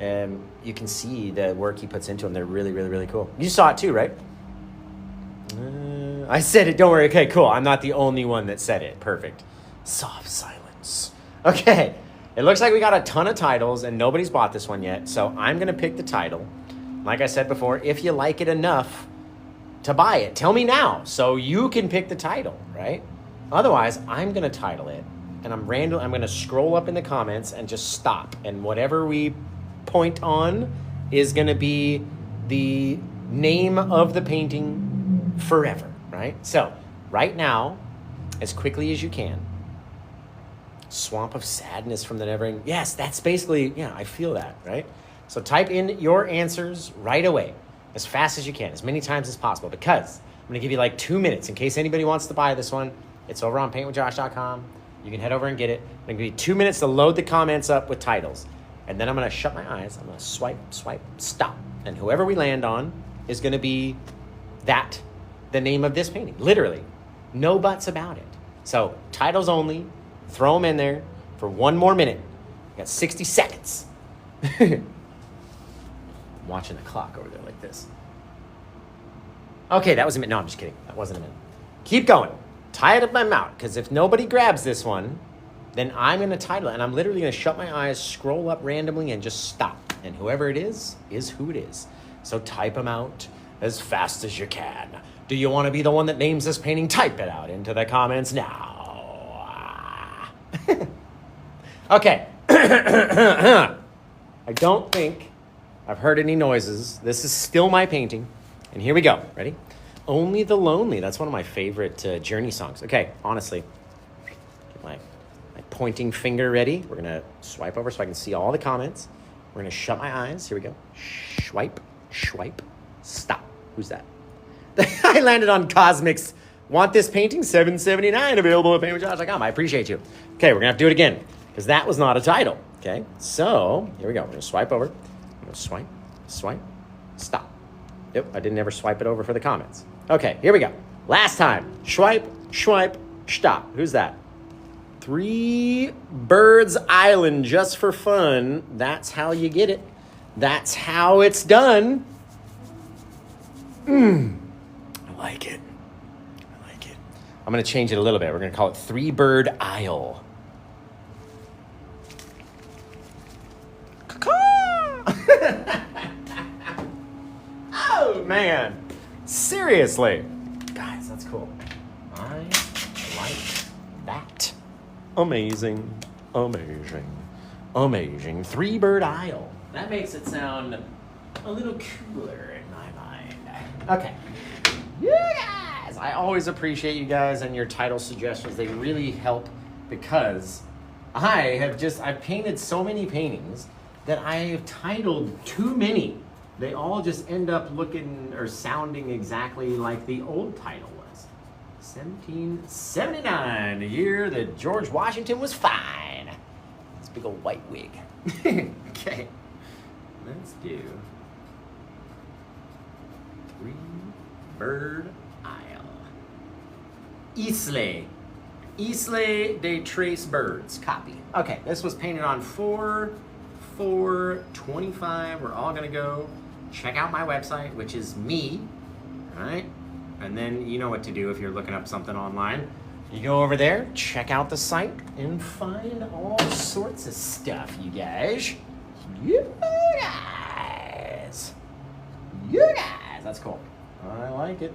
Speaker 1: you can see the work he puts into them. They're really, really, really cool. You saw it too, right? I said it, don't worry. Okay, cool. I'm not the only one that said it. Perfect. Soft silence. Okay, it looks like we got a ton of titles and nobody's bought this one yet, so I'm going to pick the title. Like I said before, if you like it enough to buy it, tell me now so you can pick the title, right? Otherwise, I'm going to title it, and I'm going to scroll up in the comments and just stop, and whatever we point on is going to be the name of the painting forever, right? So, right now, as quickly as you can, Swamp of Sadness from the Never-Ending. Yes, that's basically, yeah, I feel that, right? So type in your answers right away, as fast as you can, as many times as possible, because I'm going to give you like 2 minutes in case anybody wants to buy this one. It's over on paintwithjosh.com. You can head over and get it. I'm going to give you 2 minutes to load the comments up with titles. And then I'm going to shut my eyes. I'm going to swipe, swipe, stop. And whoever we land on is going to be the name of this painting. Literally. No buts about it. So titles only. Throw them in there for 1 more minute. You got 60 seconds. I'm watching the clock over there like this. Okay, that was a minute. No, I'm just kidding. That wasn't a minute. Keep going. Tie it up my mouth, because if nobody grabs this one, then I'm going to title it, and I'm literally going to shut my eyes, scroll up randomly, and just stop. And whoever it is who it is. So type them out as fast as you can. Do you want to be the one that names this painting? Type it out into the comments now. Okay. I don't think I've heard any noises. This is still my painting. And here we go. Ready? Only the Lonely. That's one of my favorite Journey songs. Okay, honestly. Get my pointing finger ready. We're going to swipe over so I can see all the comments. We're going to shut my eyes. Here we go. Swipe, swipe, stop. Who's that? I landed on Cosmics. Want this painting? $7.79. Available at PaintWithJosh.com. I appreciate you. Okay, we're going to have to do it again because that was not a title. Okay, so here we go. We're going to swipe over. I'm going to swipe, swipe, stop. Yep, I didn't ever swipe it over for the comments. Okay, here we go. Last time. Swipe, swipe, stop. Who's that? 3 Birds Island, just for fun. That's how you get it. That's how it's done. I like it. I like it. I'm going to change it a little bit. We're going to call it 3 Bird Isle. Oh, man. Seriously. Guys, that's cool. I like that. Amazing. Amazing. Amazing. 3 Bird Isle. That makes it sound a little cooler in my mind. Okay. You guys. I always appreciate you guys and your title suggestions. They really help because I've painted so many paintings that I have titled too many. They all just end up looking or sounding exactly like the old title was. 1779, the year that George Washington was fine. This big old white wig. Okay, let's do 3 Bird Isle. Isle de Tres Birds. Copy. Okay, this was painted on 4/4/25. We're all gonna go check out my website, which is me, right? And then you know what to do if you're looking up something online. You go over there, check out the site, and find all sorts of stuff, you guys. You guys. You guys. That's cool. I like it.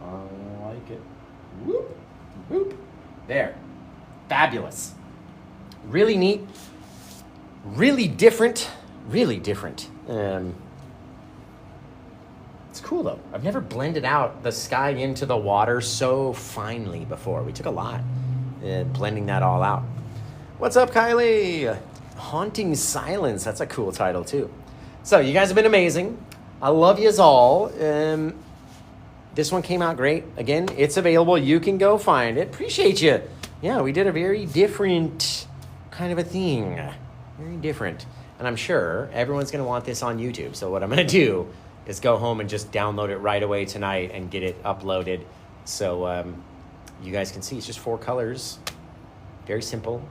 Speaker 1: I like it. Whoop. Whoop. There. Fabulous. Really neat. Really different. Really different. It's cool though. I've never blended out the sky into the water so finely before. We took a lot blending that all out. What's up, Kylie? Haunting Silence. That's a cool title too. So you guys have been amazing. I love yous all. This one came out great. Again, it's available. You can go find it. Appreciate you. Yeah, we did a very different kind of a thing. Very different. And I'm sure everyone's going to want this on YouTube. So what I'm going to do is go home and just download it right away tonight and get it uploaded. So you guys can see it's just 4 colors. Very simple.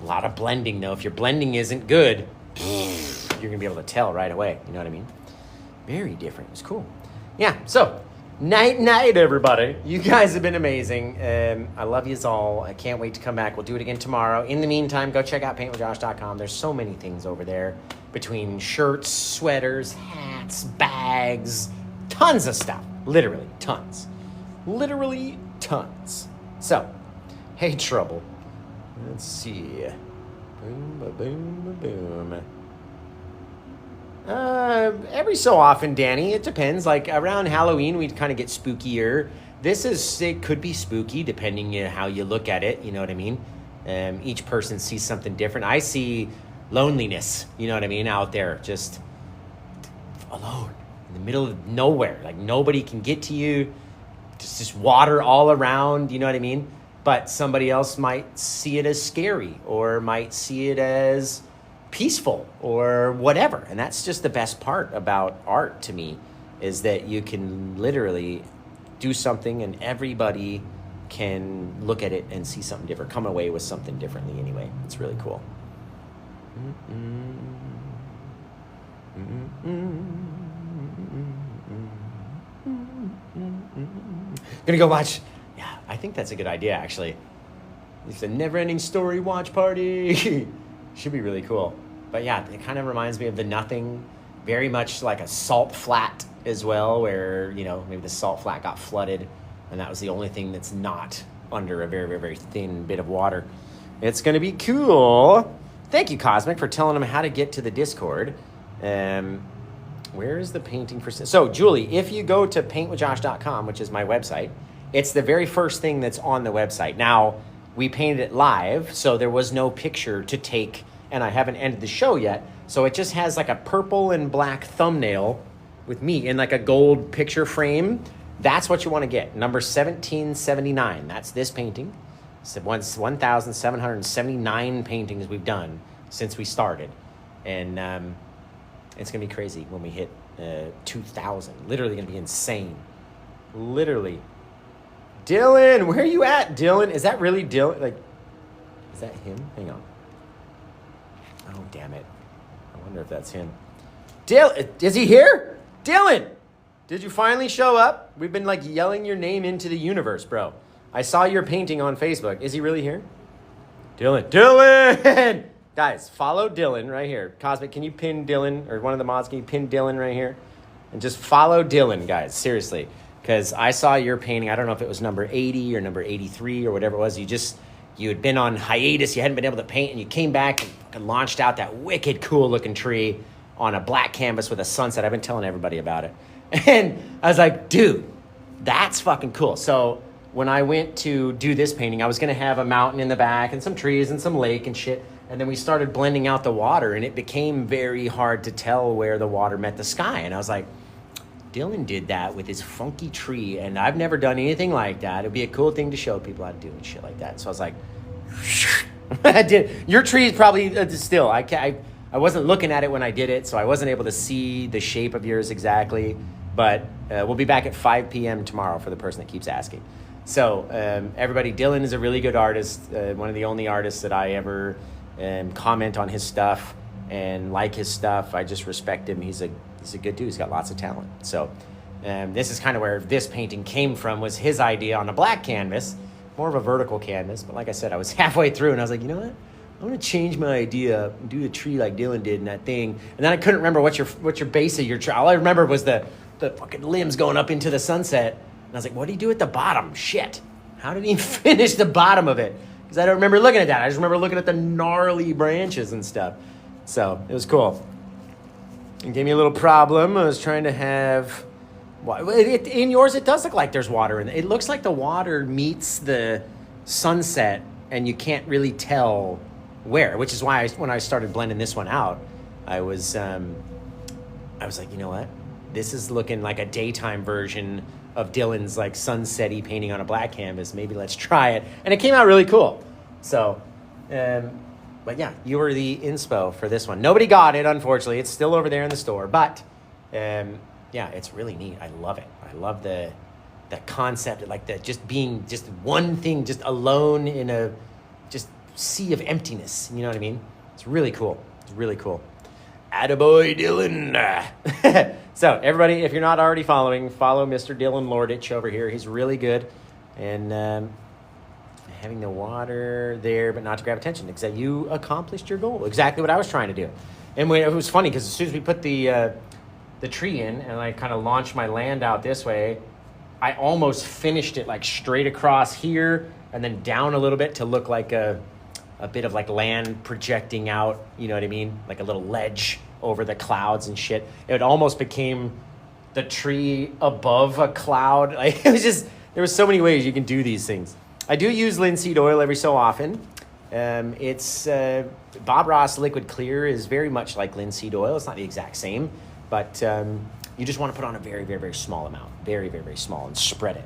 Speaker 1: A lot of blending though. If your blending isn't good, you're going to be able to tell right away. You know what I mean? Very different. It's cool. Yeah, so night, everybody. You guys have been amazing. I love yous all. I can't wait to come back. We'll do it again tomorrow. In the meantime, go check out PaintWithJosh.com. There's so many things over there between shirts, sweaters, hats, bags, tons of stuff. Literally tons. Literally tons. So, hey, Trouble. Let's see. Boom, ba-boom, ba-boom. Every so often, Danny, it depends. Like around Halloween, we kind of get spookier. It could be spooky depending on how you look at it. You know what I mean? Each person sees something different. I see loneliness, you know what I mean, out there, just alone in the middle of nowhere. Like nobody can get to you. Just water all around, you know what I mean? But somebody else might see it as scary or might see it as peaceful or whatever. And that's just the best part about art to me, is that you can literally do something and everybody can look at it and see something different, come away with something differently anyway. It's really cool. Gonna go watch. Yeah, I think that's a good idea, actually. It's a never-ending story watch party. Should be really cool. But yeah, it kind of reminds me of The Nothing, very much like a salt flat as well, where, you know, maybe the salt flat got flooded and that was the only thing that's not under a very, very, very thin bit of water. It's going to be cool. Thank you, Cosmic, for telling them how to get to the Discord. Where is the painting for... So, Julie, if you go to PaintWithJosh.com, which is my website, it's the very first thing that's on the website. Now, we painted it live, so there was no picture to take, and I haven't ended the show yet, so it just has like a purple and black thumbnail with me in like a gold picture frame. That's what you want to get. Number 1779. That's this painting. It's 1,779 paintings we've done since we started. And it's going to be crazy when we hit 2,000. Literally going to be insane. Literally. Dylan, where are you at, Dylan? Is that really Dylan? Like, is that him? Hang on. Oh, damn it. I wonder if that's him. Dylan, is he here? Dylan, did you finally show up? We've been like yelling your name into the universe, bro. I saw your painting on Facebook. Is he really here? Dylan! Guys, follow Dylan right here. Cosmic, can you pin Dylan, or one of the mods, can you pin Dylan right here? And just follow Dylan, guys, seriously. Because I saw your painting, I don't know if it was number 80 or number 83 or whatever it was. You had been on hiatus, you hadn't been able to paint, and you came back and launched out that wicked cool looking tree on a black canvas with a sunset. I've been telling everybody about it. And I was like, dude, that's fucking cool. So when I went to do this painting, I was going to have a mountain in the back and some trees and some lake and shit. And then we started blending out the water, and it became very hard to tell where the water met the sky. And I was like, Dylan did that with his funky tree, and I've never done anything like that. It'd be a cool thing to show people how to do and shit like that. So I was like, I did. Your tree is probably still. I wasn't looking at it when I did it, so I wasn't able to see the shape of yours exactly. But we'll be back at 5 p.m. tomorrow for the person that keeps asking. So everybody, Dylan is a really good artist. One of the only artists that I ever comment on his stuff and like his stuff. I just respect him. He's a good dude. He's got lots of talent. So this is kind of where this painting came from, was his idea on a black canvas. more of a vertical canvas. But like I said, I was halfway through and I was like, you know what? I'm gonna change my idea and do a tree like Dylan did in that thing. And then I couldn't remember what's your base of your tree. All I remember was the fucking limbs going up into the sunset. And I was like, what did he do at the bottom? Shit. How did he finish the bottom of it? Because I don't remember looking at that. I just remember looking at the gnarly branches and stuff. So it was cool. It gave me a little problem. I was trying to have... in yours, it does look like there's water in it. It looks like the water meets the sunset and you can't really tell where, which is why when I started blending this one out, I was like, you know what? This is looking like a daytime version of Dylan's like sunset-y painting on a black canvas. Maybe let's try it. And it came out really cool. So, but yeah, you were the inspo for this one. Nobody got it, unfortunately. It's still over there in the store. But yeah, it's really neat. I love it. I love the concept, like the just being just one thing, just alone in a just sea of emptiness. You know what I mean? It's really cool. It's really cool. Attaboy, Dylan. So everybody, if you're not already following, follow Mr. Dylan Lordich over here. He's really good. And having the water there, but not to grab attention, because you accomplished your goal. Exactly what I was trying to do. And it was funny, because as soon as we put the tree in, and I kind of launched my land out this way, I almost finished it like straight across here, and then down a little bit to look like a bit of like land projecting out, you know what I mean? Like a little ledge over the clouds and shit. It almost became the tree above a cloud. Like it was just, there was so many ways you can do these things. I do use linseed oil every so often. It's Bob Ross Liquid Clear is very much like linseed oil. It's not the exact same, but you just want to put on a very, very, very small amount. Very, very, very small, and spread it.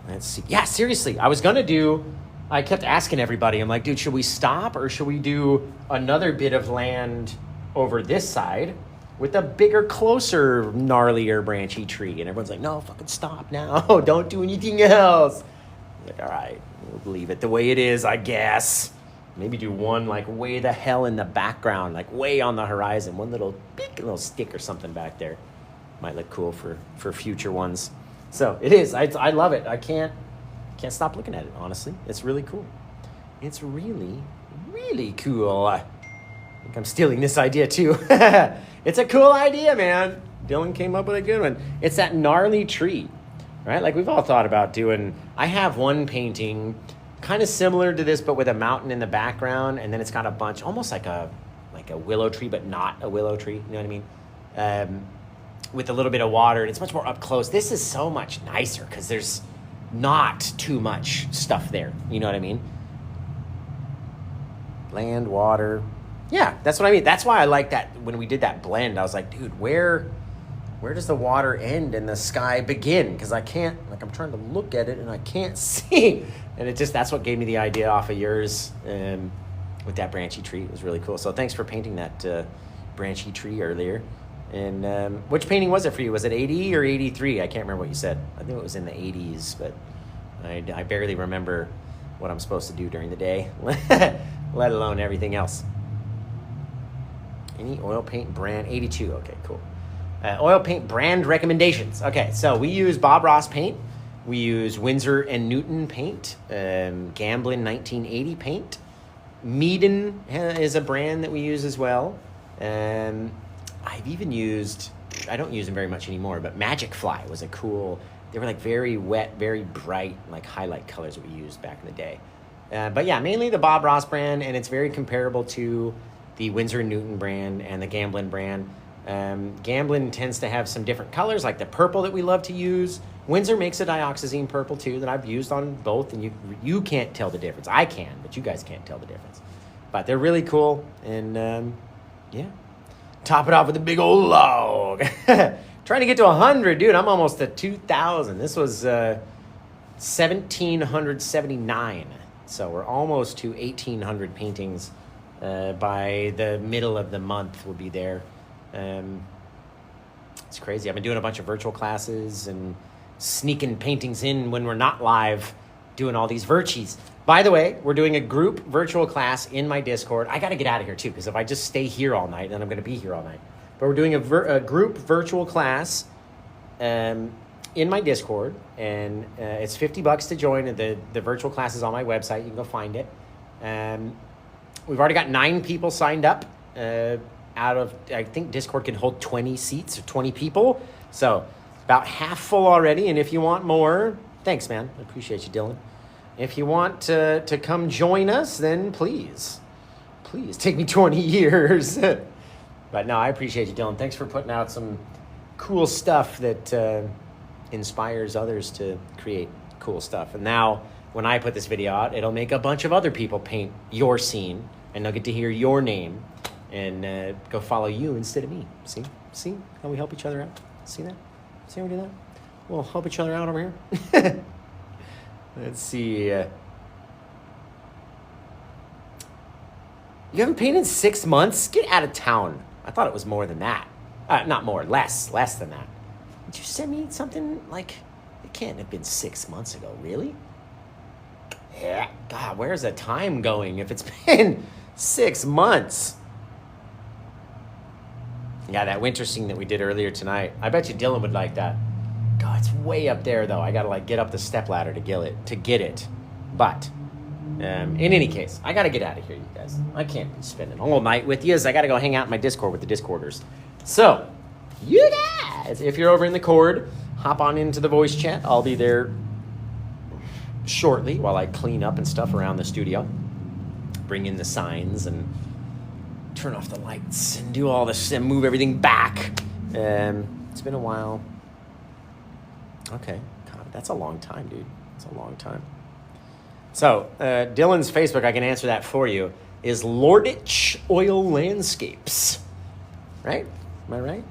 Speaker 1: Let's see. Yeah, seriously. I kept asking everybody, I'm like, dude, should we stop or should we do another bit of land over this side with a bigger, closer, gnarlier, branchy tree? And everyone's like, no, fucking stop now. Don't do anything else. I'm like, all right, we'll leave it the way it is, I guess. Maybe do one like way the hell in the background, like way on the horizon. One little peek, little stick or something back there. Might look cool for future ones. So it is. I love it. I can't stop looking at it, honestly. It's really cool. It's really, really cool. I think I'm stealing this idea too. It's a cool idea, man. Dylan came up with a good one. It's that gnarly tree, right? Like we've all thought about doing. I have one painting kind of similar to this, but with a mountain in the background, and then it's got a bunch, almost like a willow tree, but not a willow tree. You know what I mean? With a little bit of water, and it's much more up close. This is so much nicer because there's not too much stuff there. You know what I mean? Land, water. Yeah, that's what I mean. That's why I like that when we did that blend. I was like, dude, where does the water end and the sky begin? Because I can't, like, I'm trying to look at it and I can't see. And that's what gave me the idea off of yours with that branchy tree. It was really cool. So thanks for painting that branchy tree earlier. And which painting was it for you? Was it 80 or 83? I can't remember what you said. I think it was in the 80s, but I barely remember what I'm supposed to do during the day, let alone everything else. Any oil paint brand? 82. Okay, cool. Oil paint brand recommendations. Okay, so we use Bob Ross paint. We use Winsor & Newton paint. Gamblin 1980 paint. Meaden is a brand that we use as well. I've even used, I don't use them very much anymore, but Magic Fly was a cool, they were like very wet, very bright, like highlight colors that we used back in the day. But yeah, mainly the Bob Ross brand, and it's very comparable to the Winsor & Newton brand and the Gamblin brand. Gamblin tends to have some different colors, like the purple that we love to use. Winsor makes a dioxazine purple too that I've used on both, and you can't tell the difference. I can, but you guys can't tell the difference. But they're really cool, and yeah. Top it off with a big old log. Trying to get to 100, dude. I'm almost at 2,000. This was 1,779. So we're almost to 1,800 paintings by the middle of the month. We'll be there. It's crazy. I've been doing a bunch of virtual classes and sneaking paintings in when we're not live, doing all these virtues. By the way, we're doing a group virtual class in my Discord. I got to get out of here, too, because if I just stay here all night, then I'm going to be here all night. But we're doing a group virtual class in in my Discord, and it's $50 to join. The virtual class is on my website. You can go find it. We've already got 9 people signed up. Out of, I think Discord can hold 20 seats or 20 people. So about half full already. And if you want more, thanks, man. I appreciate you, Dylan. If you want to come join us, then please take me 20 years. But no, I appreciate you, Dylan. Thanks for putting out some cool stuff that inspires others to create cool stuff. And now when I put this video out, it'll make a bunch of other people paint your scene, and they'll get to hear your name and go follow you instead of me. See how we help each other out? See that? See how we do that? We'll help each other out over here. Let's see. You haven't painted in 6 months? Get out of town. I thought it was more than that. Not more, less than that. Did you send me something like, it can't have been 6 months ago, really? Yeah, God, where's the time going if it's been 6 months? Yeah, that winter scene that we did earlier tonight, I bet you Dylan would like that. God, it's way up there though. I gotta like get up the stepladder to get it. But in any case, I gotta get out of here, you guys. I can't be spending a whole night with you, as I gotta go hang out in my Discord with the Discorders. So, you guys, if you're over in the Cord, hop on into the voice chat. I'll be there shortly while I clean up and stuff around the studio. Bring in the signs and turn off the lights and do all this and move everything back. It's been a while. Okay, God, that's a long time, dude. It's a long time. So, Dylan's Facebook, I can answer that for you, is Lorditch Oil Landscapes. Right? Am I right?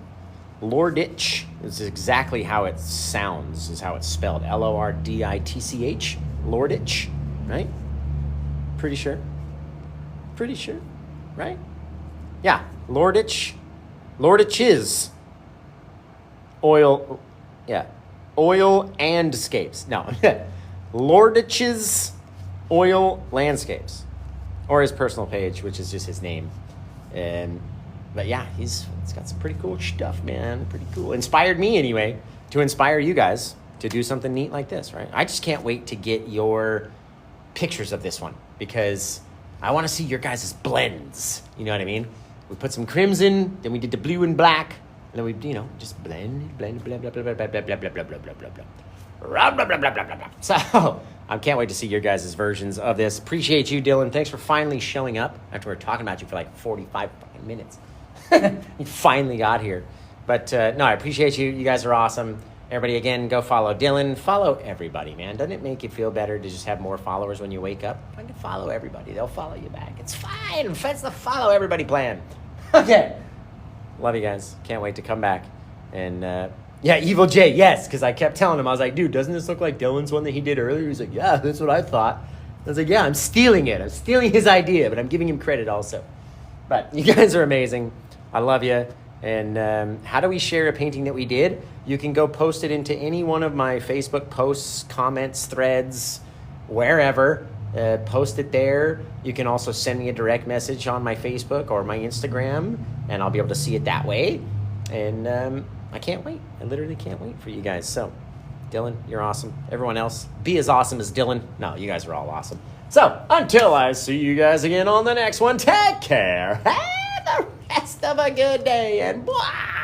Speaker 1: Lorditch is exactly how it sounds, is how it's spelled. Lorditch. Lorditch, right? Pretty sure. Pretty sure, right? Yeah, Lorditch's oil, yeah, oil and scapes. No, Lorditch's Oil Landscapes, or his personal page, which is just his name. But yeah, it's got some pretty cool stuff, man. Pretty cool. Inspired me anyway to inspire you guys to do something neat like this, right? I just can't wait to get your pictures of this one, because I want to see your guys' blends. You know what I mean? We put some crimson, then we did the blue and black, and then we, just blend, blah, blah, blah, blah, blah, blah, blah, blah, blah, blah, blah, blah, blah, blah, blah, blah, blah, blah. So I can't wait to see your guys' versions of this. Appreciate you, Dylan. Thanks for finally showing up after we were talking about you for like 45 fucking minutes. You finally got here. But no, I appreciate you. You guys are awesome. Everybody, again, go follow Dylan. Follow everybody, man. Doesn't it make you feel better to just have more followers when you wake up? Why don't you follow everybody? They'll follow you back. It's fine. That's the follow everybody plan. Okay. Love you guys. Can't wait to come back. And yeah, Evil J, yes, because I kept telling him, I was like, dude, doesn't this look like Dylan's one that he did earlier? He's like, yeah, that's what I thought. I was like, yeah, I'm stealing it. I'm stealing his idea, but I'm giving him credit also. But you guys are amazing. I love you. And how do we share a painting that we did? You can go post it into any one of my Facebook posts, comments, threads, wherever. Post it there. You can also send me a direct message on my Facebook or my Instagram, and I'll be able to see it that way. And I can't wait. I literally can't wait for you guys. So, Dylan, you're awesome. Everyone else, be as awesome as Dylan. No, you guys are all awesome. So, until I see you guys again on the next one, take care. Have the rest of a good day, and blah.